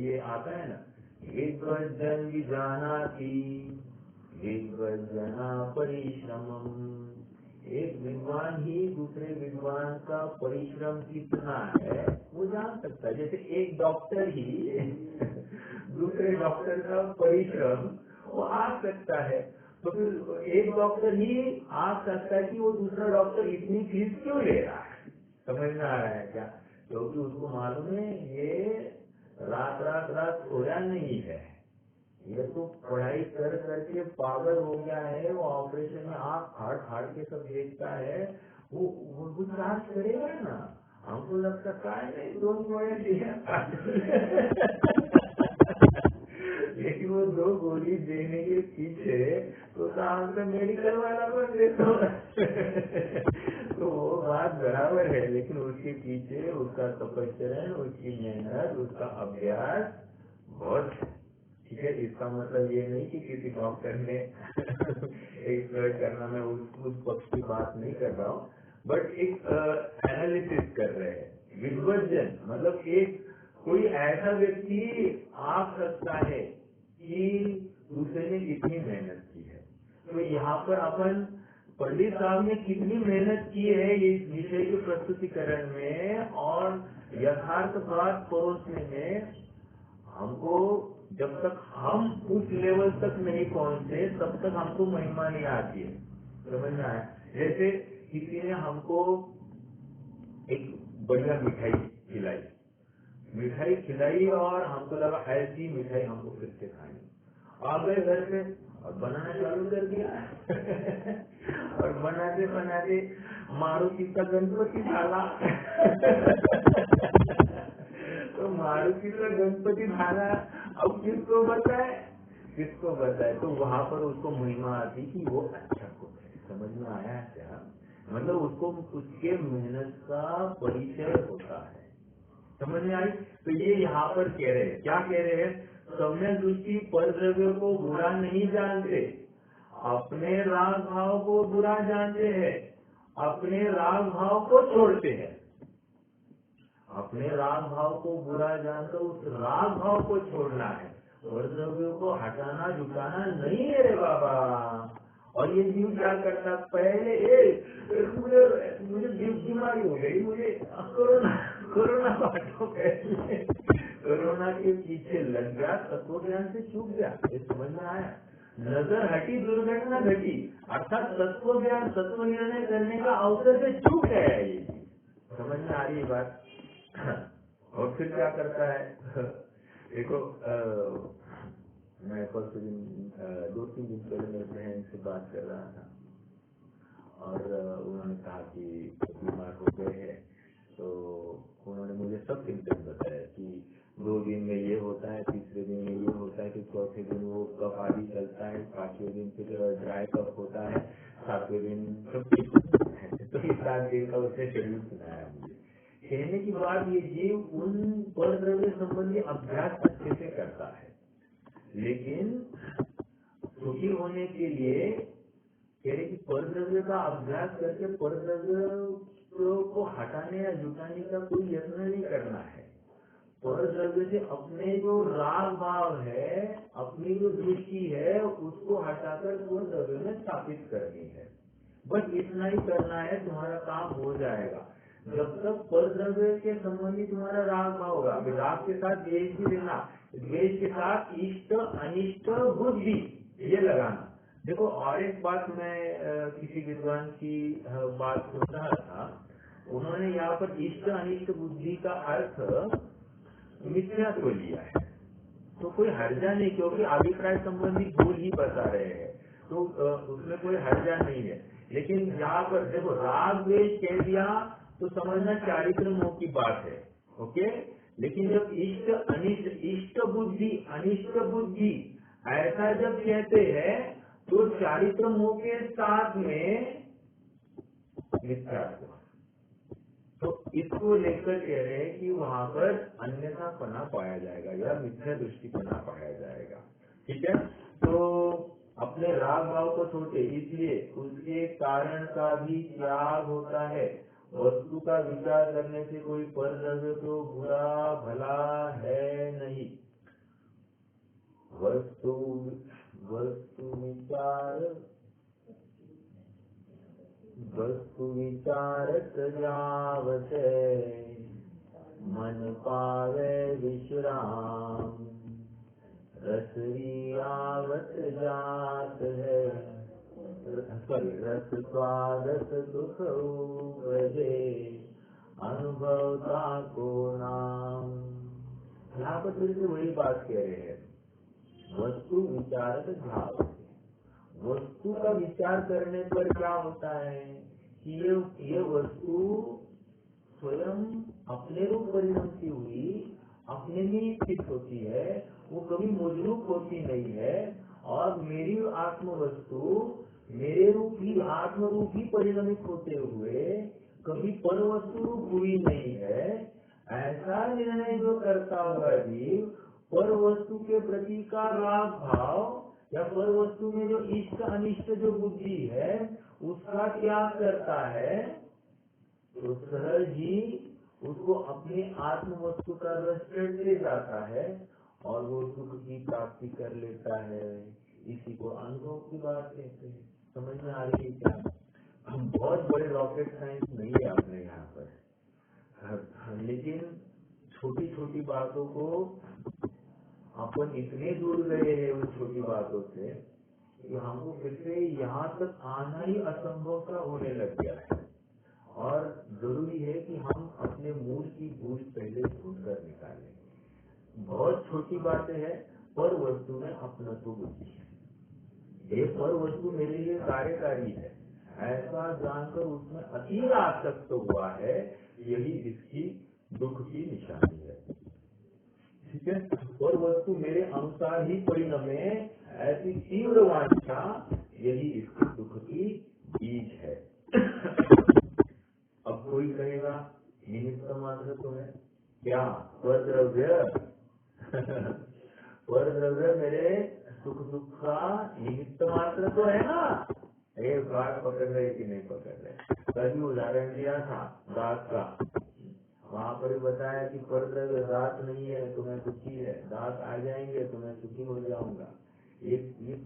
ये आता है ना, विद्वज्जन विजानाति विद्वज्जना परिश्रमम्। एक विद्वान ही दूसरे विद्वान का परिश्रम कितना है वो जान सकता है। जैसे एक डॉक्टर ही दूसरे डॉक्टर का परिश्रम वो आंक सकता है, तो फिर एक डॉक्टर ही आंक सकता है कि वो दूसरा डॉक्टर इतनी फीस क्यों ले रहा है। समझ में आ रहा है क्या? क्योंकि उसको मालूम है ये रात रात रात सोया नहीं है, ये तो पढ़ाई कर करके पागल हो गया है, वो ऑपरेशन में आँख फाड़ फाड़ के सब देखता है, वो चार्ज करेगा ना। हमको लगता है नहीं डोंट वरी, लेकिन वो 2 गोली देने के पीछे तो हमसे मेडिकल वाला बन देता। तो वो बात बराबर है, लेकिन उसके पीछे उसका तपस्चरण, उसकी मेहनत, उसका अभ्यास बहुत है। ठीक है, इसका मतलब ये नहीं कि किसी डॉक्टर ने एक्सप्लोर करना, मैं उस पक्ष की बात नहीं कर रहा हूँ, बट एक एनालिसिस कर रहे हैं। विद्वज्जन मतलब एक कोई ऐसा व्यक्ति आप सकता है कि दूसरे ने कितनी मेहनत की है। तो यहाँ पर अपन पंडित साहब ने कितनी मेहनत की है इस विषय के प्रस्तुतिकरण में और यथार्थ बात परोसने में। हमको जब तक हम उस लेवल तक नहीं पहुंचते तब तक हमको महिमा नहीं आती है। समझ में आया? जैसे किसी ने हमको एक बढ़िया मिठाई खिलाई और हमको लगा ऐसी मिठाई हमको फिर से खानी, आ गए घर में और बनाना चालू कर दिया और बनाते बनाते मारुति का गणपति ढाला तो मारुति का गणपति ढाला, अब किसको बताए? तो वहाँ पर उसको महिमा आती कि वो अच्छा कुक है। समझ में आया क्या? मतलब उसको उसके मेहनत का परिचय होता है। समझ में आई? तो ये यहाँ पर कह रहे हैं, क्या कह रहे हैं? सम्यक दृष्टि परद्रव्य को बुरा नहीं जानते, अपने राग भाव को बुरा जानते हैं, अपने राग भाव को छोड़ते हैं। अपने राग भाव को बुरा जानकर उस राग भाव को छोड़ना है, परद्रव्यों को हटाना जुटाना नहीं है रे बाबा। और ये जीव क्या करता, पहले मुझे बीमारी हो गई, मुझे कोरोना बांटो, पहले कोरोना के पीछे लग गया, तत्व ज्ञान से चूक गया। ये समझ में आया? नजर हटी दुर्घटना घटी, अर्थात तत्व ज्ञान तत्व निर्णय करने का अवसर से चूक गया ये। समझ में आ रही है बात? और फिर क्या करता है? देखो मैं परसों दिन 2-3 दिन पहले मेरी बहन से बात कर रहा था और उन्होंने कहा कि बीमार हो गए हैं। तो उन्होंने मुझे सब सिम्टम्स बताया कि 2 दिन में ये होता है, तीसरे दिन में ये होता है, फिर चौथे दिन वो कफ आदि चलता है, 5वें दिन फिर ड्राई कफ होता है, 7वें दिन सब ठीक होता है। तो इस 7 दिन का उसने शेड्यूल सुनाया मुझे। कहने की बात ये जीव उन परद्रव्य संबंधी अभ्यास अच्छे से करता है, लेकिन सुखी होने के लिए कह रहे कि परद्रव्य का अभ्यास करके परद्रव्य को हटाने या जुटाने का कोई यत्न नहीं करना है। परद्रव्य से अपने जो राग भाव है, अपनी जो दृष्टि है, उसको हटाकर परद्रव्य में स्थापित करनी है। बस इतना ही करना है, तुम्हारा काम हो जाएगा। जब तक पर द्रव्य के संबंधी तुम्हारा राग भाव होगा, राग के साथ द्वेष भी लेना, द्वेष के साथ इष्ट अनिष्ट बुद्धि ये लगाना। देखो और एक बात मैं किसी विद्वान की बात सुन रहा था, उन्होंने यहाँ पर इष्ट अनिष्ट बुद्धि का अर्थ मिथ्यात्व लिया है। तो कोई हर्जा नहीं, क्योंकि अभिप्राय संबंधी भूल ही बता रहे हैं, तो उसमें कोई हर्जा नहीं है। लेकिन यहाँ पर देखो राग द्वेष कह दिया तो समझना चारित्र मोह की बात है, ओके। लेकिन जब इष्ट अनिष्ट, इष्ट बुद्धि अनिष्ट बुद्धि ऐसा जब कहते हैं तो चारित्र मोह के साथ में मिथ्यात्व, तो इसको लेकर कह रहे हैं कि वहां पर अन्यथा पना पाया जाएगा या मिथ्या दृष्टि पना पाया जाएगा। ठीक है, तो अपने राग भाव को छोड़े, इसलिए उसके कारण का भी त्याग होता है। वस्तु का विचार करने से कोई पर द्रव्य तो बुरा भला है नहीं। वस्तु विचार, वस्तु विचार सजावत मन पावे विश्राम, रसरी आवत जात है, रस स्वादस दुख उपजे, अनुभवता को नाम। यहाँ पर फिर से वही बात कह रहे हैं, वस्तु विचारक भाव। वस्तु का विचार करने पर क्या होता है कि ये वस्तु स्वयं अपने रूप परिणमती हुई अपने में ही स्थित होती है, वो कभी मुझरूप होती नहीं है। और मेरी आत्म वस्तु मेरे रूप ही आत्म रूप ही परिणमित होते हुए कभी पर वस्तु रूप हुई नहीं है। ऐसा निर्णय जो करता हुआ जीव पर वस्तु के प्रति का राग भाव या पर वस्तु में जो इष्ट अनिष्ट जो बुद्धि है उसका त्याग करता है, तो सहज ही उसको अपनी आत्म वस्तु का रस चढ़ते जाता है और वो सुख की प्राप्ति कर लेता है। इसी को अनुभव की बात कहते हैं। समझ में आ रही है क्या? हम बहुत बड़े रॉकेट साइंस नहीं है अपने यहाँ पर, लेकिन छोटी छोटी बातों को अपन इतने दूर गए हैं उन छोटी बातों से कि हमको फिर से यहाँ तक आना ही असंभव सा होने लग गया है। और जरूरी है कि हम अपने मूल की भूल पहले ढूंढ कर निकालें। बहुत छोटी बातें हैं, पर वस्तु में अपनत्व बुद्धि है, ये पर वस्तु मेरे लिए कार्यकारी है ऐसा जानकर उसमें अतीत आसक्त हुआ है, यही इसकी दुख की निशानी है। ठीक है, और वस्तु मेरे अनुसार ही परिणमे ऐसी तीव्र वांछा, यही इसके दुख की बीज है। अब कोई कहेगा निमित्त मात्र तो है क्या? पर द्रव्य पर द्रव्य मेरे सुख दुख का निमित्त मात्र तो है ना। एक बात पकड़ रहे कि नहीं पकड़ रहे? कभी उदाहरण दिया था दांत का, वहाँ पर बताया कि पर द्रव्य दांत नहीं है तो मैं दुखी है, दांत आ जाएंगे तो मैं सुखी हो जाऊंगा। ये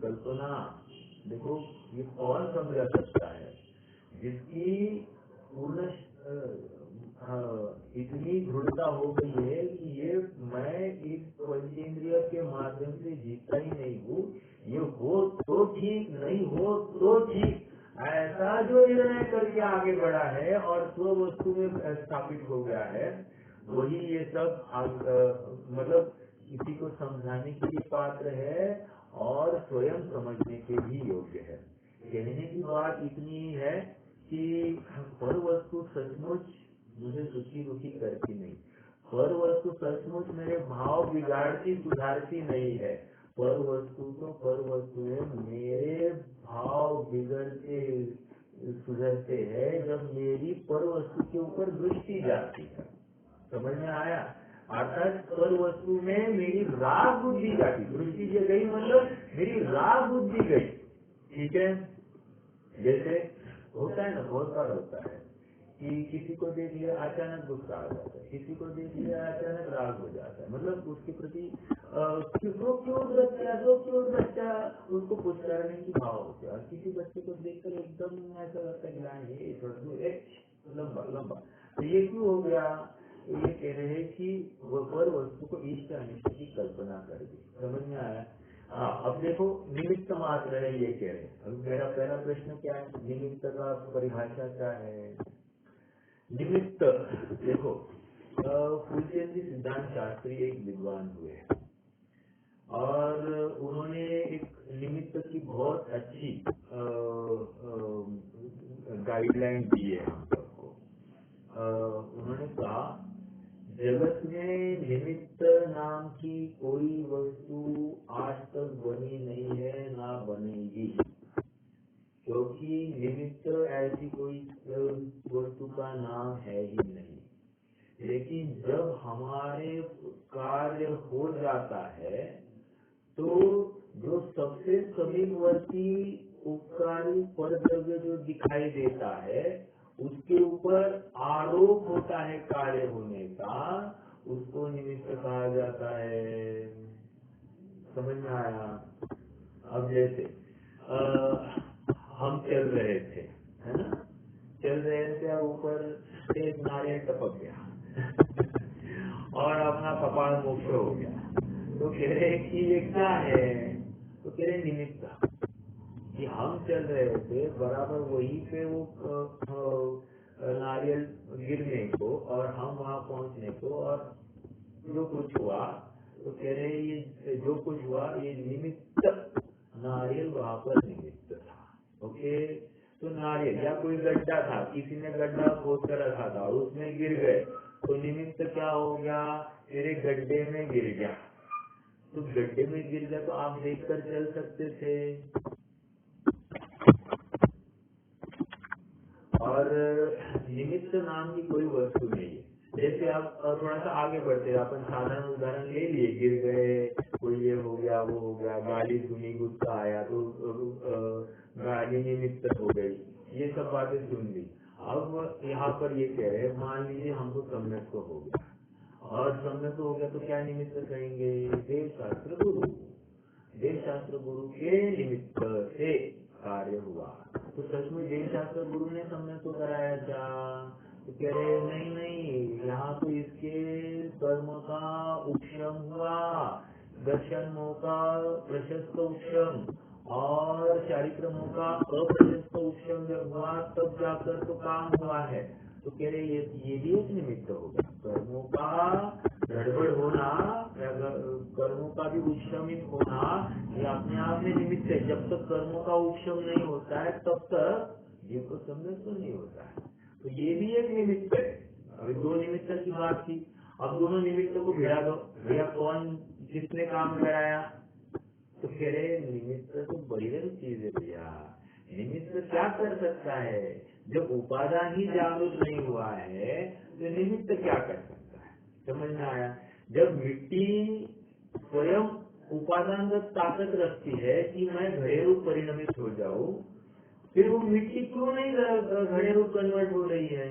कल्पना देखो, ये कौन समझा सकता है जिसकी पूर्ण इतनी दृढ़ता हो गई है कि ये मैं इस पंचेंद्रिय के माध्यम से जीता ही नहीं हूँ, ये हो तो ठीक नहीं हो तो ठीक, ऐसा जो निर्णय करके आगे बढ़ा है और स्व वस्तु में स्थापित हो गया है, वही ये सब मतलब किसी को समझाने के लिए पात्र है और स्वयं समझने के भी योग्य है। कहने की बात इतनी है कि पर वस्तु सचमुच मुझे दुखी करती नहीं, पर वस्तु सचमुच मेरे भाव बिगाड़ती सुधारती नहीं है। पर वस्तु तो पर वस्तु है, मेरे भाव बिगड़ते सुधरते हैं जब मेरी पर वस्तु के ऊपर दृष्टि जाती है। समझ में आया? अर्थात पर वस्तु में मेरी राग बुद्धि जाती, दृष्टि जो गई मतलब मेरी राग बुद्धि गई। ठीक है, जैसे होता है ना, बहुत बार होता है कि किसी को देख लिया अचानक गुस्सा आ जाता है, किसी को देख लिया अचानक राग हो जाता है, मतलब उसके प्रति क्यों बच्चा उसको पुचकारने की भाव होते हैं और किसी बच्चे को देखकर एकदम ऐसा लगता है कि लंबा लंबा, तो ये क्यों हो गया? ये कह रहे हैं कि वो पर वस्तु को इष्ट अनिष्ट की कल्पना कर दी। समझ में आया? हाँ, अब देखो निमित्त मात्र है ये कह रहे। अब मेरा पहला प्रश्न क्या है, निमित्त का परिभाषा क्या है? निमित्त देखो, फूलचंद जी सिद्धांत शास्त्री एक विद्वान हुए और उन्होंने एक निमित्त की बहुत अच्छी गाइडलाइन दी है हम सबको। उन्होंने कहा जगत में निमित्त नाम की कोई वस्तु आज तक बनी नहीं है, ना बनेगी, क्योंकि निमित्त ऐसी कोई वस्तु का नाम है ही नहीं। लेकिन जब हमारे कार्य हो जाता है तो जो सबसे समीपवर्ती उपकारी परद्रव्य जो दिखाई देता है उसके ऊपर आरोप होता है कार्य होने का, उसको निमित्त कहा जाता है। समझ में आया? अब जैसे हम चल रहे थे, है ना, चल रहे थे, ऊपर से एक नारियल टपक गया और अपना कपाल मोक्ष हो गया। तो कह रहे कि ये क्या है? तो कह रहे निमित्त कि हम चल रहे थे बराबर वहीं पे वो नारियल गिरने को और हम वहां पहुंचने को, और जो कुछ हुआ, तो कह रहे ये जो कुछ हुआ ये निमित्त, नारियल वहां पर निमित्त था। ओके, तो नारियल या कोई गड्ढा था, किसी ने गड्ढा खोद कर रखा था, उसमें गिर गए, तो निमित्त क्या हो गया? तेरे गड्ढे में गिर गया। तो गड्ढे में गिर गया तो आप देखकर चल सकते थे, और निमित्त नाम की कोई वस्तु नहीं है। जैसे आप थोड़ा सा आगे बढ़ते हैं, अपन साधारण उदाहरण ले लिए, गिर गए, कोई ये हो गया वो हो गया, गाली सुनी, गुस्सा आया तो गाली निमित्त हो गई, ये सब बातें सुन ली। अब यहाँ पर ये कह रहे हैं, मान लीजिए हमको सम्यक तो हो गया, और सम्यक हो गया तो क्या निमित्त कहेंगे? देव शास्त्र गुरु, देव शास्त्र गुरु के निमित्त से कार्य हुआ। तो सच में देव शास्त्र गुरु ने सम्यक तो कराया क्या? तो कह रहे नहीं, यहाँ तो इसके कर्म का उपशम हुआ, दर्शनों का प्रशस्त उपशम और चारित्रमों का अप्रशस्त उपशम जब हुआ तब जाकर तो काम हुआ है। तो कह रहे ये भी एक निमित्त होगा। कर्मों का गड़बड़ होना, कर्मों का भी उपशमित होना, ये अपने आप में निमित्त है। जब तक कर्मों का उपशम नहीं होता है तब तक जीव को सम्यक तो नहीं होता है। तो ये भी एक निमित्त है। अभी दो निमित्त की बात थी, अब दोनों निमित्त को भिड़ा दो, भैया कौन किसने काम कराया? तो कह रहे निमित्त तो बड़ी बड़ी चीज है भैया। निमित्त क्या कर सकता है? जब उपादान ही जागरूक नहीं हुआ है तो निमित्त क्या कर सकता है? समझ में आया? जब मिट्टी स्वयं उपादानगत ताकत रखती है कि मैं घड़े रूप परिणमित हो जाऊं, फिर वो मिट्टी क्यों नहीं घड़े रूप कन्वर्ट हो रही है?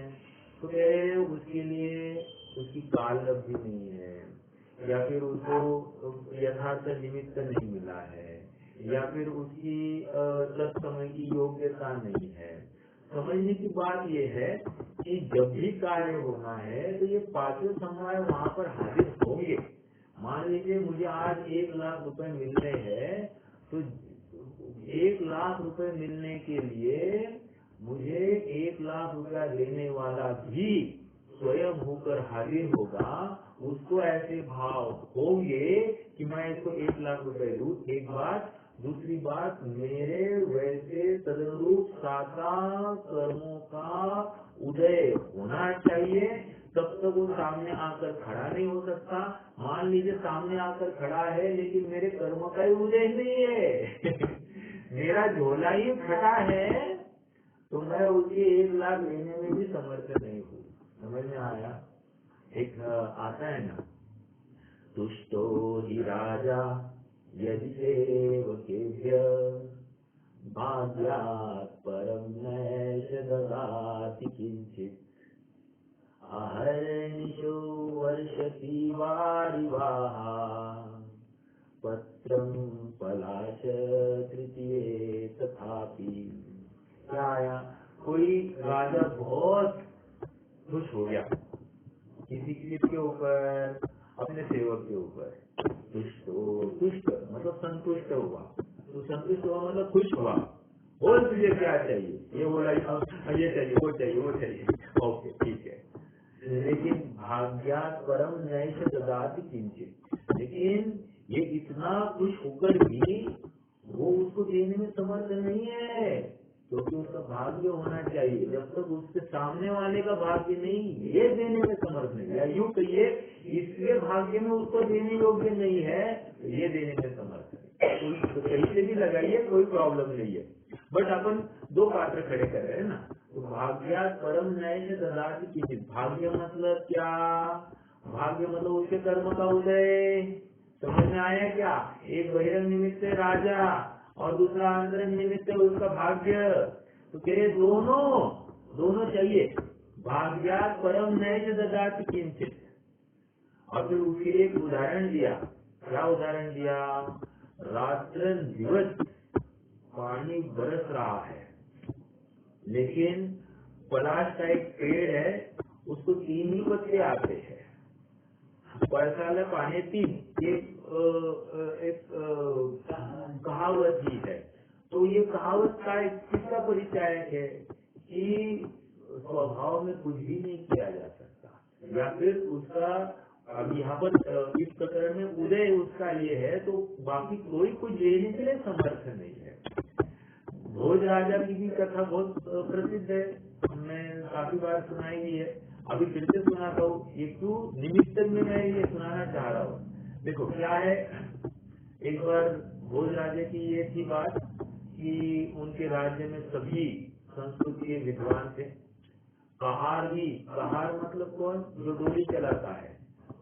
तो कह रहे हैं उसके लिए उसकी काल लब्धि नहीं है, या फिर उसको यथार्थ निमित्त नहीं मिला है, या फिर उसकी तत्समय की योग्यता नहीं है। समझने की बात यह है कि जब भी कार्य होना है तो ये पांचों समय वहाँ पर हाजिर होंगे। मान लीजिए मुझे आज 1,00,000 रुपए मिलने हैं, तो 1,00,000 रुपए मिलने के लिए मुझे 1,00,000 रुपया देने वाला भी स्वयं होकर हाजिर होगा। उसको ऐसे भाव होंगे कि मैं इसको 1,00,000 रुपए दूं, एक बात। दूसरी बात, मेरे वैसे तदनुरूप साकार कर्मों का उदय होना चाहिए, तब तक वो सामने आकर खड़ा नहीं हो सकता। मान लीजिए सामने आकर खड़ा है लेकिन मेरे कर्मों का ही उदय नहीं है मेरा झोला ही फटा है, तो मैं उसके 1,00,000 लेने में भी समर्थ नहीं हूँ। समझ में आया? एक आता है ना, तुष्टो ही राजा यदि सेवकेभ्य भाग्यात् परं नैष ददाति किंचित् अहर्निशो वर्षति वारिवाः पत्रं पलाश तृतीये तथापि। क्या आया? कोई राजा बहुत खुश हो गया किसी के ऊपर, अपने सेवक के ऊपर। तुष्ट मतलब संतुष्ट हुआ, तो संतुष्ट हुआ मतलब खुश हुआ। बोल तुझे क्या चाहिए? ये बोला ये चाहिए, वो चाहिए, वो चाहिए। ओके ठीक है। लेकिन भाग्यात् परम नैष ददाति किंचित। लेकिन ये इतना खुश होकर भी वो उसको देने में समर्थ नहीं है, क्योंकि उसका भाग्य होना चाहिए। जब तक उसके सामने वाले का भाग्य नहीं, ये देने में समर्थ नहीं है, यूं कहिए इसके भाग्य में उसको देने योग्य नहीं है, ये देने में समर्थ है। तो कहीं से भी लगाइए, कोई प्रॉब्लम नहीं है। बट अपन दो पात्र खड़े कर रहे हैं ना, तो भाग्यात् परम नैष ददाति किंचित। भाग्य मतलब क्या? भाग्य मतलब उसके कर्म का उदय। समझ में आया क्या? एक बहिरंग निमित्त है राजा और दूसरा अंतरंग निमित्त है उसका भाग्य। तो कह दोनों चाहिए। भाग्यात् परम नैष ददाति किंचित। और फिर उसके लिए एक उदाहरण दिया। क्या उदाहरण दिया? रात्र दिवस पानी बरस रहा है, लेकिन पलाश का एक पेड़ है, उसको 3 ही पत्ते आते हैं। वर्षाले पानी 3। एक कहावत ही है। तो ये कहावत का किसका परिचायक है कि स्वभाव में कुछ भी नहीं किया जा सकता, या फिर उसका अब यहाँ पर इस प्रकरण में उदय उसका ये है, तो बाकी कोई कुछ देने के लिए समर्थ नहीं है। भोज राजा की भी कथा बहुत प्रसिद्ध है, हमने काफी बार सुनाई भी है। अभी फिर से सुनाता हूँ। ये क्यों निमित्त में मैं ये सुनाना चाह रहा हूँ। देखो क्या है, एक बार भोज राजा की ये थी बात कि उनके राज्य में सभी संस्कृत के विद्वान थे। कहार मतलब कौन? जो डोली चलाता है।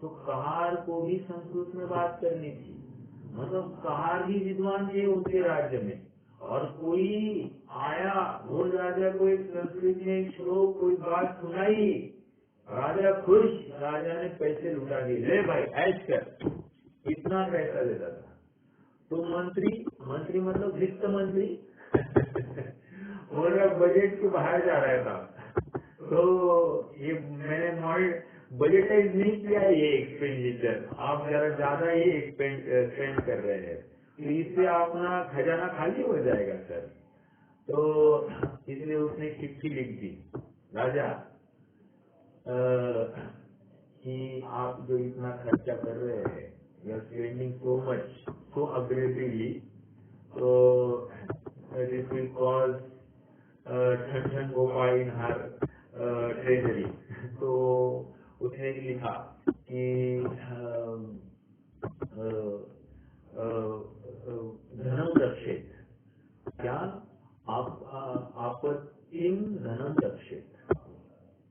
तो कहार को भी संस्कृत में बात करनी थी, मतलब कहार भी विद्वान थे उनके राज्य में। और कोई आया, भोज राजा को एक संस्कृत में एक श्लोक, कोई बात सुनाई, राजा खुश, राजा ने पैसे लुटा दिए। ले भाई ऐश कर, इतना पैसा देता था। तो मंत्री मतलब वित्त मंत्री बोल रहा बजट के बाहर जा रहा था। तो ये मैंने बजटाइज नहीं किया ये एक्सपेंडिचर, आप जरा ज्यादा ही स्पेंड कर रहे हैं, तो इससे अपना खजाना खाली हो जाएगा सर। तो इसलिए उसने चिट्ठी लिख दी, राजा कि आप जो इतना खर्चा कर रहे हैं, you are spending so much so aggressively, तो दिस विल कॉज ठन गोपाल इन हर ट्रेजरी। तो उसने लिखा कि धनम रक्षित, क्या आपत्तिम धनम रक्षित,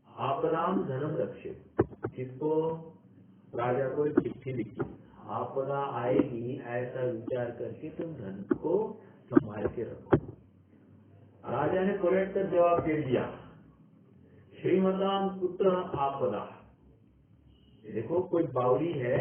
आपदाम धनम रक्षित। किसको? राजा को एक चिट्ठी लिखी, आपदा आएगी ऐसा विचार करके तुम धन को संभाल के रखो। राजा ने पलट कर जवाब दे दिया, श्रीमताम पुत्र आपदा। देखो कोई बावड़ी है,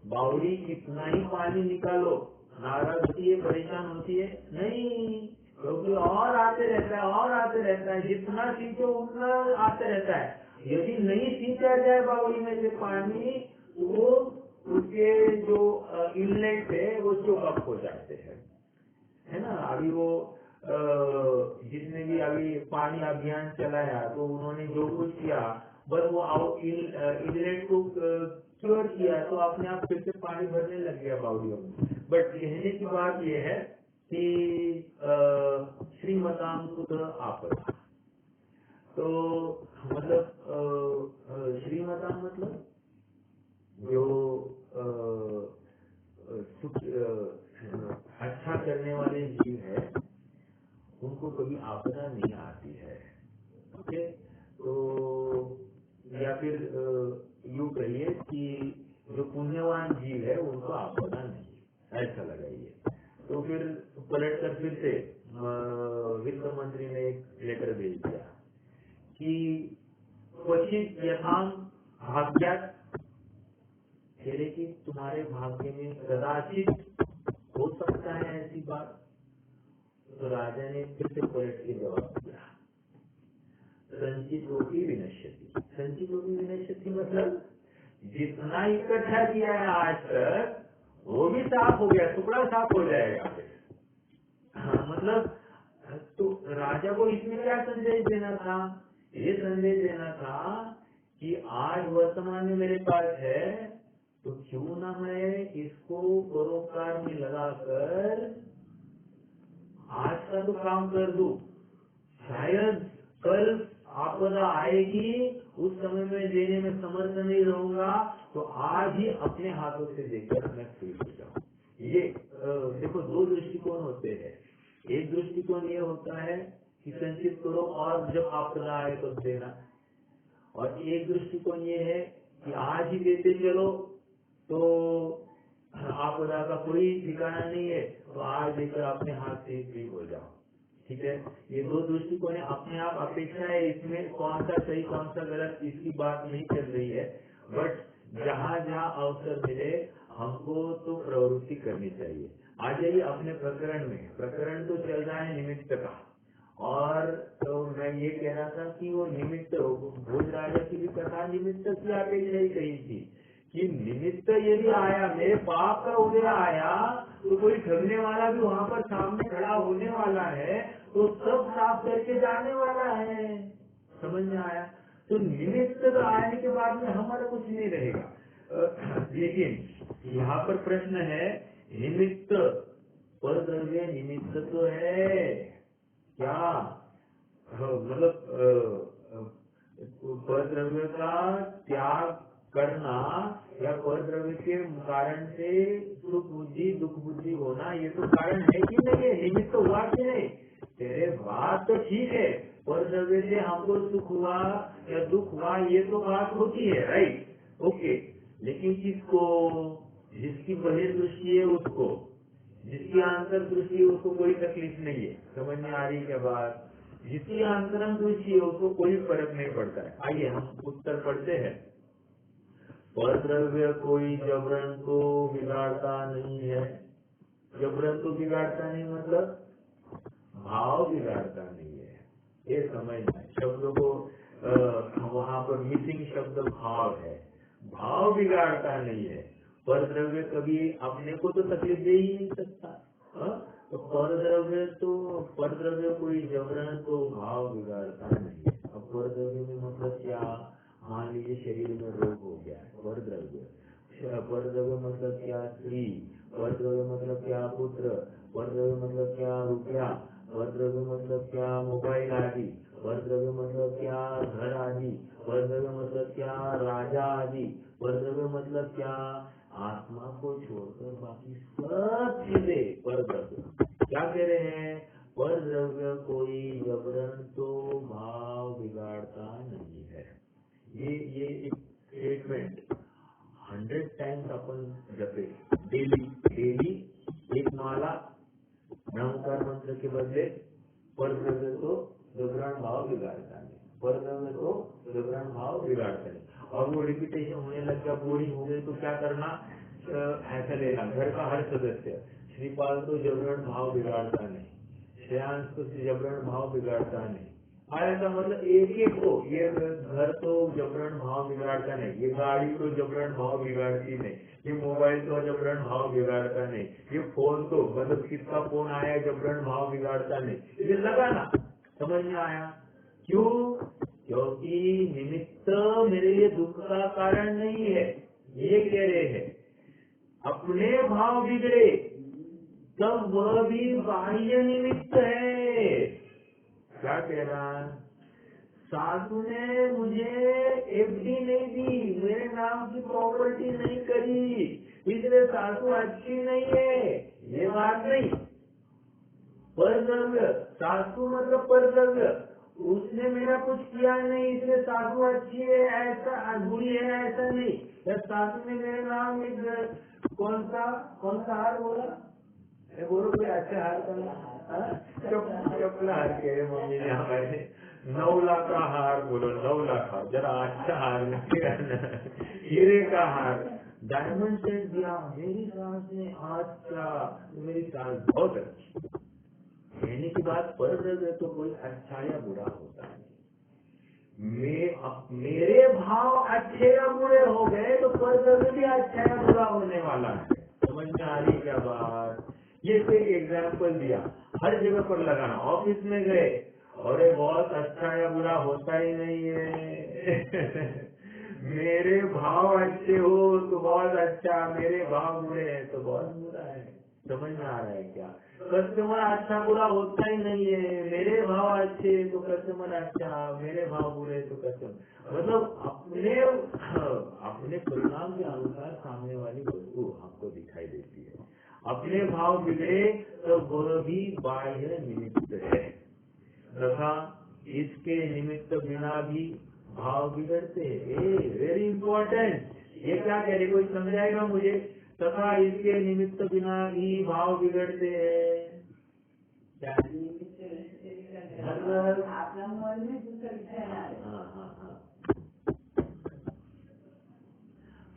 बावड़ी कितना ही पानी निकालो, नाराज होती है, परेशान होती है नहीं, क्योंकि और आते रहता है, जितना सींचो उतना आते रहता है। यदि नहीं सींचा जाए बावड़ी में से पानी, तो उसके जो इनलेट है वो चोक अप हो जाते हैं, है ना। अभी वो जिसने भी अभी पानी अभियान चलाया, तो उन्होंने जो कुछ किया, बस वो इनलेट को क्योर किया, तो अपने आप फिर से पानी भरने लग गया बावड़ियों में। बट कहने की बात यह है कि श्रीमताम पुत्र आपदा, तो मतलब श्रीमताम मतलब जो अच्छा करने वाले जीव है, उनको कभी आपदा नहीं आती है। ओके, तो या फिर यूँ कहिए कि जो पुण्यवान जीव है उनको आपदा नहीं, ऐसा लगाइए। तो फिर पलट कर फिर से वित्त मंत्री ने एक लेटर भेज दिया कि क्वचित यथाम भाग्यात्, कह रहे कि तुम्हारे भाग्य में कदाचित हो सकता है ऐसी बात? तो राजा ने फिर से पलट के जवाब दिया, संचितोपि विनश्यति। संचितोपि विनश्यति मतलब जितना इकट्ठा किया है आज तक वो भी साफ हो गया, टुकड़ा साफ हो जाएगा। हाँ, मतलब तो राजा को इसमें क्या संदेश देना था? ये संदेश देना था कि आज वर्तमान में मेरे पास है तो क्यों ना मैं इसको परोपकार में लगाकर आज का तो काम कर दूं, शायद कल आपदा आएगी, उस समय में देने में समर्थ नहीं रहूंगा, तो आज ही अपने हाथों से देकर मैं फ्री हो जाऊं। ये देखो दो दृष्टिकोण होते हैं। एक दृष्टिकोण ये होता है कि संचित करो और जब आपदा आए तो देना, और एक दृष्टिकोण ये है कि आज ही देते चलो तो आपदा का कोई ठिकाना नहीं है, तो आज देकर अपने हाथ से फ्री हो जाओ। ठीक है, ये दो दृष्टिकोण है, अपने आप अपेक्षा है, इसमें कौन सा सही कौन सा गलत इसकी बात नहीं चल रही है, बट जहाँ जहाँ अवसर मिले हमको तो प्रवृत्ति करनी चाहिए। आ जाइए अपने प्रकरण में, प्रकरण तो चल रहा है निमित्त का, और तो मैं ये कह रहा था कि वो निमित्त भोज राजा की भी कथा निमित्त की आगे नहीं कही थी कि निमित्त यदि आया, मेरे पाप का उदय आया तो कोई ठगने वाला भी वहाँ पर सामने खड़ा होने वाला है, तो सब साफ करके जाने वाला है। समझ में आया? तो निमित्त आने के बाद में हमारा कुछ नहीं रहेगा। लेकिन यहाँ पर प्रश्न है, निमित्त पर द्रव्य निमित्त तो है क्या? मतलब पर द्रव्य का त्याग करना या पर द्रव्य के कारण से सुख बुद्धि दुख बुद्धि होना, ये तो कारण है कि नहीं है? निमित्त तो हुआ कि नहीं? तेरे बात तो ठीक है, पर द्रव्य से हमको सुख हुआ या दुख हुआ ये तो बात होती है, राइट, ओके। लेकिन किसको? जिसकी बहिर्दृष्टि है उसको, जिसकी आंतर दृष्टि है उसको कोई तकलीफ नहीं है। समझ में आ रही क्या बात? जिसकी अंतरंग दृष्टि है उसको कोई फर्क नहीं पड़ता है। आइए हम उत्तर पढ़ते हैं। पर द्रव्य कोई जबरन को बिगाड़ता नहीं है। जबरन को बिगाड़ता नहीं मतलब भाव बिगाड़ता नहीं है, ये समझना है। शब्दों को वहाँ पर मिसिंग शब्द भाव है। भाव बिगाड़ता नहीं है। पर द्रव्य कभी अपने को तो तकलीफ दे ही नहीं सकता। तो पर द्रव्य कोई जबरन को भाव बिगाड़ता नहीं है। अब पर द्रव्य में मतलब क्या? मान लीजिए शरीर में रोग हो गया है, पर द्रव्य मतलब क्या? स्त्री। पर द्रव्य मतलब क्या? पुत्र। पर द्रव्य मतलब क्या? रुपया। पर द्रव्य मतलब क्या? मोबाइल आदि। पर द्रव्य मतलब क्या? घर आदि। पर द्रव्य मतलब क्या? राजा आदि। पर द्रव्य मतलब क्या? आत्मा को छोड़कर बाकी सब चीजें पर द्रव्य। क्या कह रहे हैं? पर द्रव्य कोई जबरन तो भाव बिगाड़ता नहीं है। ये एक स्टेटमेंट 100 टाइम्स अपन जपे डेली एक माला ब्रह्मकार मंत्र के बदले। पर द्रव्य तो जबरन भाव बिगाड़ता नहीं, पर द्रव्य तो जबरन भाव बिगाड़ता नहीं। और वो रिपीटेशन होने लग गया, बोरिंग हो गई, तो क्या करना? ऐसा लेना, घर का हर सदस्य, श्रीपाल तो जबरन भाव बिगाड़ता नहीं, श्रेयांश तो जबरन भाव बिगाड़ता नहीं। ऐसा मतलब एक एक को, ये घर तो जबरन भाव बिगाड़ता नहीं, ये गाड़ी तो जबरन भाव बिगाड़ती नहीं, ये मोबाइल तो जबरन भाव बिगाड़ता नहीं, ये फोन तो मतलब किसका फोन आया जबरन भाव बिगाड़ता नहीं। ये लगाना, समझ में आया? क्यों? क्योंकि निमित्त मेरे लिए दुख का कारण नहीं है। ये कह रहे हैं अपने भाव बिगड़े तब वह भी बाह्य निमित्त है। क्या कह रहा है? सासू ने मुझे एफडी नहीं दी, मेरे नाम की प्रॉपर्टी नहीं करी, इसलिए सासू अच्छी नहीं है, ये बात नहीं। पर द्रव्य, सासू मतलब पर द्रव्य, उसने मेरा कुछ किया नहीं इसलिए सासू अच्छी है ऐसा, बुरी है ऐसा नहीं। जब सासू ने मेरे नाम एक कौन सा हार बोला, बोलो कोई अच्छा हार करना, चपला हार के मम्मी ने हमारे 9 लाख का हार बोलो, 9 लाख जरा अच्छा हार, हीरे का हार, डायमंड सेट दिया, मेरी सास ने आज क्या, मेरी सास बहुत अच्छी। कहने की बात पर द्रव्य तो कोई अच्छा या बुरा होता है। मेरे भाव अच्छे या बुरे हो गए तो पर द्रव्य भी अच्छा या बुरा होने वाला है। समझ में आ रही क्या बात? ये तो एक एग्जाम्पल दिया, हर जगह पर लगाना। ऑफिस में गए और ये बहुत अच्छा या बुरा होता ही नहीं है। मेरे भाव अच्छे हो तो बहुत अच्छा, मेरे भाव बुरे हैं तो बहुत बुरा है। समझ में आ रहा है क्या? कस्टमर अच्छा बुरा होता ही नहीं है। मेरे भाव अच्छे तो कस्टमर अच्छा, मेरे भाव बुरे तो कस्टमर, मतलब अपने परिणाम के अनुसार सामने वाली वस्तु आपको दिखाई देती है। अपने भाव बिगड़े तो वह भी बाह्य निमित्त है तथा इसके निमित्त बिना भी भाव बिगड़ते हैं। Very important. ये क्या कह रहे, कोई समझाएगा मुझे? तथा इसके निमित्त बिना ही भाव बिगड़ते हैं। क्या मतलब? हाँ,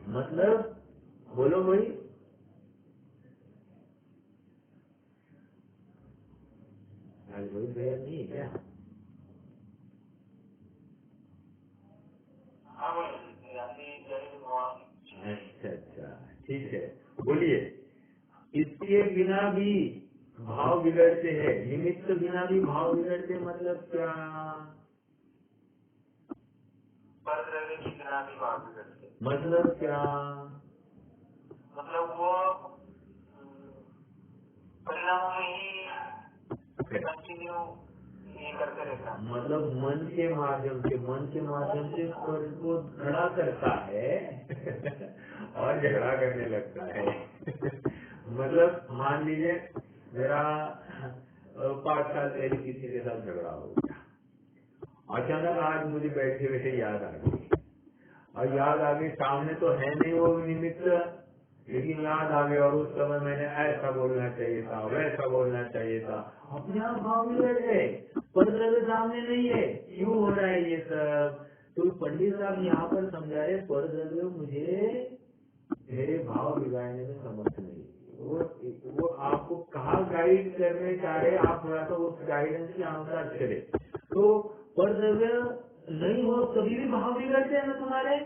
मतलब बोलो भाई। आज कोई प्रेयर नहीं है क्या? अच्छा, ठीक है, बोलिए। इसके बिना भी भाव बिगड़ते हैं, निमित्त बिना भी भाव बिगड़ते, मतलब क्या? परद्रव्य के बिना भी भाव बिगड़ते, मतलब क्या? मतलब वो परिणामों में ही कंटिन्यू ये करते रहता है। मतलब मन के माध्यम से स्वर को खड़ा करता है और झगड़ा करने लगता है। मतलब मान लीजिए मेरा 5 साल पहले किसी के साथ झगड़ा हो गया, अचानक आज मुझे बैठे बैठे याद आ गई, और याद आ गई, सामने तो है नहीं वो निमित्त, लेकिन याद आ गया और उस समय मैंने ऐसा बोलना चाहिए था, वैसा बोलना चाहिए था, अपने आप भाव बिगड़ गए। परद्रव्य सामने नहीं है, क्यों हो रहा है ये सब? तो पंडित साहब यहाँ पर समझा रहे, परद्रव्य मुझे मेरे भाव बिगाड़ने में समर्थ नहीं। वो आपको कहाँ गाइड करने चाह रहे, आप थोड़ा सा उस गाइडेंस के अनुसार चले। तो परद्रव्य नहीं हो तभी भी भाव बिगड़ते हैं ना तुम्हारे,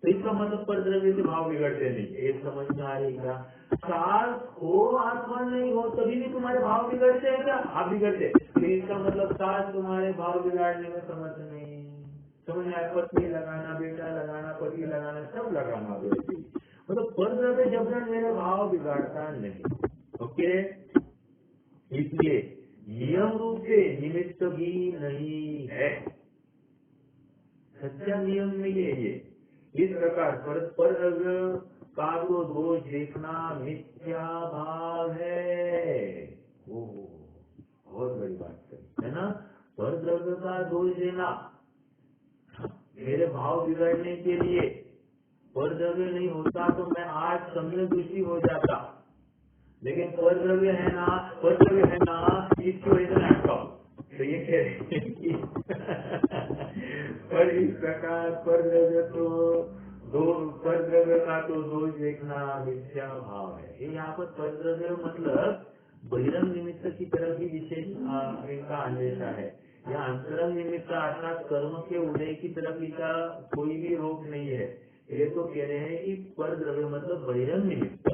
तो इसका मतलब परद्रव्य से भाव बिगड़ते नहीं, ये समझ में आ रही क्या? सास हो आत्मा नहीं हो तभी भी तुम्हारे भाव बिगड़ते हैं क्या? आप बिगड़ते, तो इसका मतलब सास तुम्हारे भाव बिगाड़ने में समर्थ नहीं। समझ में आया? पत्नी लगाना, बेटा लगाना, पति लगाना, सब लगाना बेटी, मतलब परद्रव्य जब तक मेरे भाव बिगाड़ता नहीं। ओके, इसलिए नियम रूप से निमित्त भी नहीं है, सच्चा नियम नहीं है ये। इस प्रकार परद्रव्य का तो दोष देखना मिथ्या भाव है। ओ बहुत बड़ी बात है ना? परद्रव्य का दोष देना मेरे भाव बिगड़ने के लिए, परद्रव्य नहीं होता तो मैं आज सम्यक दृष्टि हो जाता, लेकिन परद्रव्य है ना, इसकी वजह से हटता हूँ। तो ये कह रहे हैं कि पर इस प्रकार परद्रव्य का तो दोष देखना मिथ्या भाव है। यहाँ पर परद्रव्य मतलब बहिरंग निमित्त की तरफ ही विशेष इनका अन्वेषा है। या अंतरंग निमित्त अर्थात कर्म के उदय की तरफ इनका कोई भी रोक नहीं है। ये तो कह रहे हैं कि परद्रव्य मतलब बहिरंग निमित्त।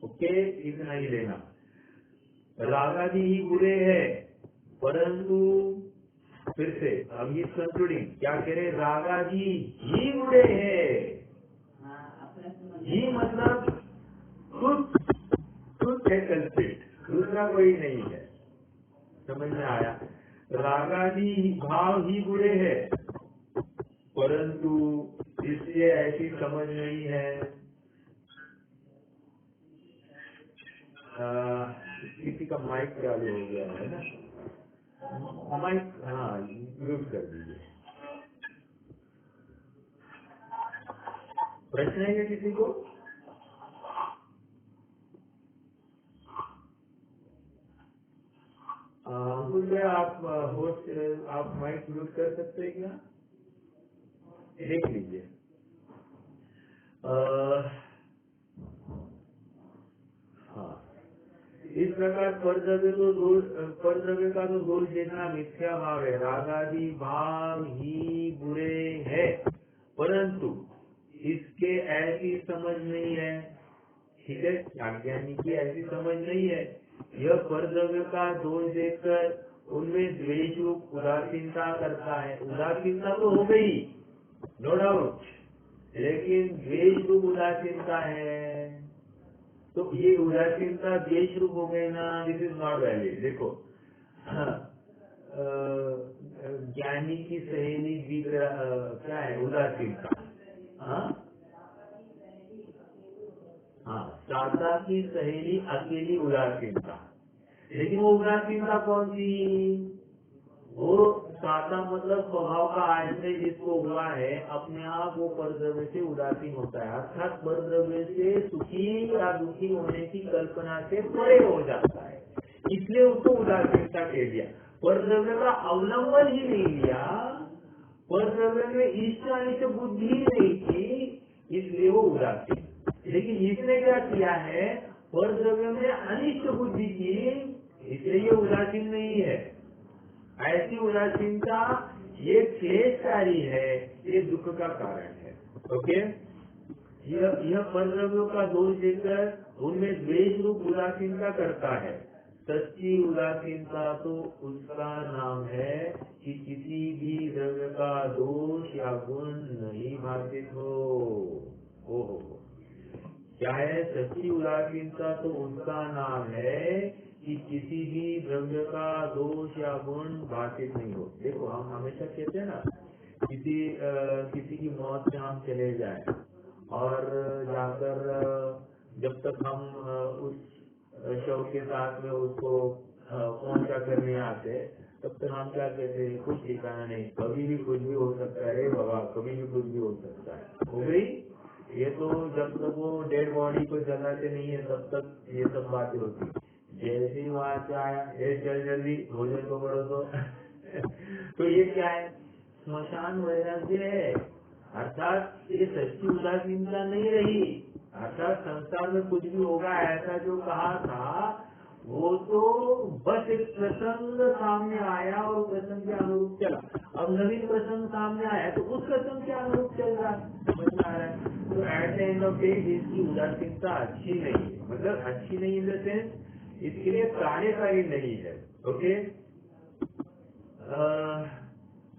ओके, इतना ही लेना। रागादि ही बुरे हैं, परंतु फिर से अब ये कंक्लूडिंग क्या कह रहे, रागादि ही बुरे हैं। ही मतलब खुद है कल्पित, दूसरा कोई नहीं है। समझ में आया? रागादि भाव ही बुरे हैं, परंतु इससे ऐसी समझ नहीं है। किसी का माइक चालू हो गया है ना? माइक हाँ म्यूट कर दीजिए। प्रश्न है क्या किसी को? अंकुल भैया आप होस्ट, आप माइक म्यूट कर सकते हैं क्या? देख लीजिए। इस प्रकार परद्रव्य का तो दोष देखना मिथ्या भाव है। रागादि भाव ही बुरे है, परंतु इसके ऐसी समझ नहीं है। ठीक है, अज्ञानी की ऐसी समझ नहीं है। यह परद्रव्य का दोष देखकर उनमें द्वेष रूप उदासीनता करता है। उदासीनता तो हो गई, नो डाउट, लेकिन द्वेष रूप उदासीनता है। तो ये उदासीनता द्वेष रूप हो गई ना, दिस इज नॉट वैलिड। देखो, ज्ञानी की सहेली क्या है? उदासीनता। हाँ, साता की सहेली अकेली उदासीनता। लेकिन वो उदासीनता कौन सी? वो साता मतलब स्वभाव का आश्रय जिसको हुआ है, अपने आप वो परद्रव्य से उदासीन होता है, अर्थात परद्रव्य से सुखी या दुखी होने की कल्पना से परे हो जाता है, इसलिए उसको उदासीनता कह दिया। परद्रव्य का अवलंबन ही नहीं लिया, परद्रव्य में इष्ट अनिष्ट बुद्धि ही नहीं थी, इसलिए वो उदासीन। लेकिन इसने क्या किया है? परद्रव्य में अनिष्ट बुद्धि की, इसलिए ये उदासीन नहीं है। ऐसी उदासीनता ये क्लेशकारी है, ये दुख का कारण है। ओके, यह परद्रव्यों का दोष देकर उनमें द्वेष रूप उदासीनता करता है। सच्ची उदासीनता तो उसका नाम है कि किसी भी द्रव्य का दोष या गुण नहीं भाषित हो। ओहो, क्या है सच्ची उदासीनता? तो उसका नाम है कि किसी भी द्रव्य का दोष या गुण भाषित नहीं हो। देखो, हम हमेशा कहते हैं ना, किसी की मौत से हम चले जाएं और जाकर जब तक हम उस शव के साथ में उसको पहुंचा करने आते, तब तक हम क्या कहते हैं? कुछ ठिकाना नहीं, कभी भी कुछ भी हो सकता है रे बाबा, कभी भी कुछ भी हो सकता है। हो गई ये तो, जब तक वो डेड बॉडी को जलाते नहीं है तब तक ये सब बातें होती। जैसे ही वहां से आया, चल जल्दी भोजन को करो तो ये क्या है? स्मशान वैराग्य है। अर्थात ये सच्ची उदासीनता नहीं रही। अर्थात संसार में कुछ भी होगा ऐसा जो कहा था, वो तो बस एक प्रसंग सामने आया और प्रसंग के अनुरूप चला। अब नवीन प्रसंग सामने आया तो उस प्रसंग के अनुरूप चल रहा है, समझ में आ रहा है। तो at the end of day इसकी उदासीनता अच्छी नहीं है, मतलब अच्छी नहीं इन द सेंस इसके लिए कार्यकारी नहीं है। ओके,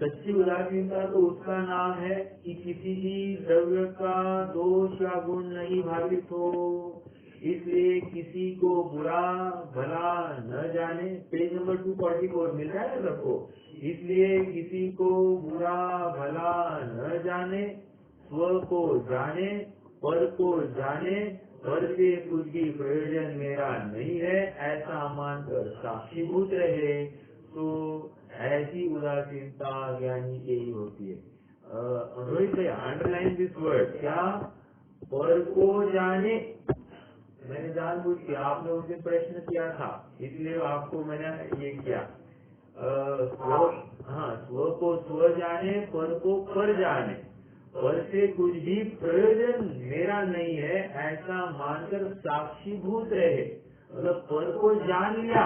सच्ची उदासीनता तो उसका नाम है कि किसी भी द्रव्य का दोष या गुण नहीं भावित हो, इसलिए किसी को बुरा भला न जाने। पेज नंबर 244 मिल रहा है सबको। इसलिए किसी को बुरा भला न जाने, स्व को जाने, पर को जाने, पर से कुछ भी प्रयोजन मेरा नहीं है, ऐसा मानकर साक्षीभूत रहे, तो ऐसी उदासीनता ज्ञानी की ही होती है। रोहित भाई, अंडरलाइन दिस वर्ड। क्या? पर को जाने। मैंने जानबूझ के, आपने उस दिन प्रश्न किया था, इसलिए आपको मैंने ये किया। स्व को स्व जाने, पर को पर जाने, पर से कुछ भी प्रयोजन मेरा नहीं है, ऐसा मानकर साक्षीभूत रहे। मतलब पर को जान लिया,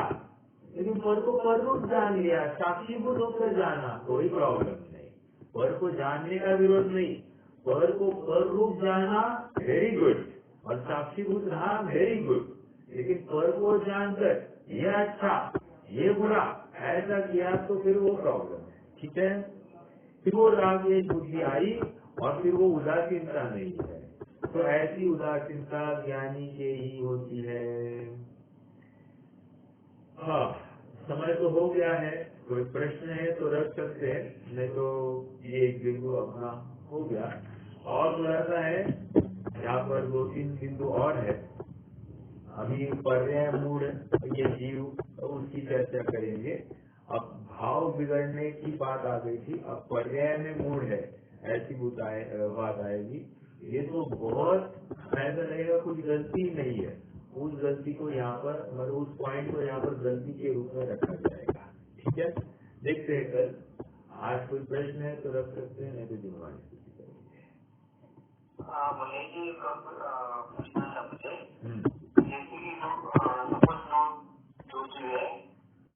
लेकिन पर को पर रूप जान लिया, साक्षीभूत होकर जाना, कोई प्रॉब्लम नहीं। पर को जानने का विरोध नहीं, पर को पर रूप जाना वेरी गुड, और साक्षीभूत रहा वेरी गुड। लेकिन पर को जानकर ये अच्छा ये बुरा ऐसा किया तो फिर वो प्रॉब्लम है। ठीक है, फिर वो राग ये बुद्धि आई और फिर वो उदासीनता नहीं है। तो ऐसी उदासीनता ज्ञानी के ही होती है। हाँ, समय तो हो गया है, कोई प्रश्न है तो रख सकते हैं, नहीं तो ये एक बिंदु अपना हो गया। और थोड़ा सा है यहाँ पर, 2-3 बिंदु और है। अभी पर्याय मूड ये जीव, उसकी चर्चा करेंगे। अब भाव बिगड़ने की बात आ गई थी, अब पर्याय में मूड है, ऐसी बात आएगी। ये तो बहुत ऐसा लगेगा कुछ गलती नहीं है, उस गलती को यहाँ पर, मतलब उस पॉइंट को यहाँ पर गलती के रूप में रखा जाएगा। ठीक है, देखते हैं कल। आज कोई प्रश्न है तो रख सकते हैं, नहीं तो जुड़वानी बोले कि पूछना था मुझे, बेसिकली लोग सपोज नोट जो है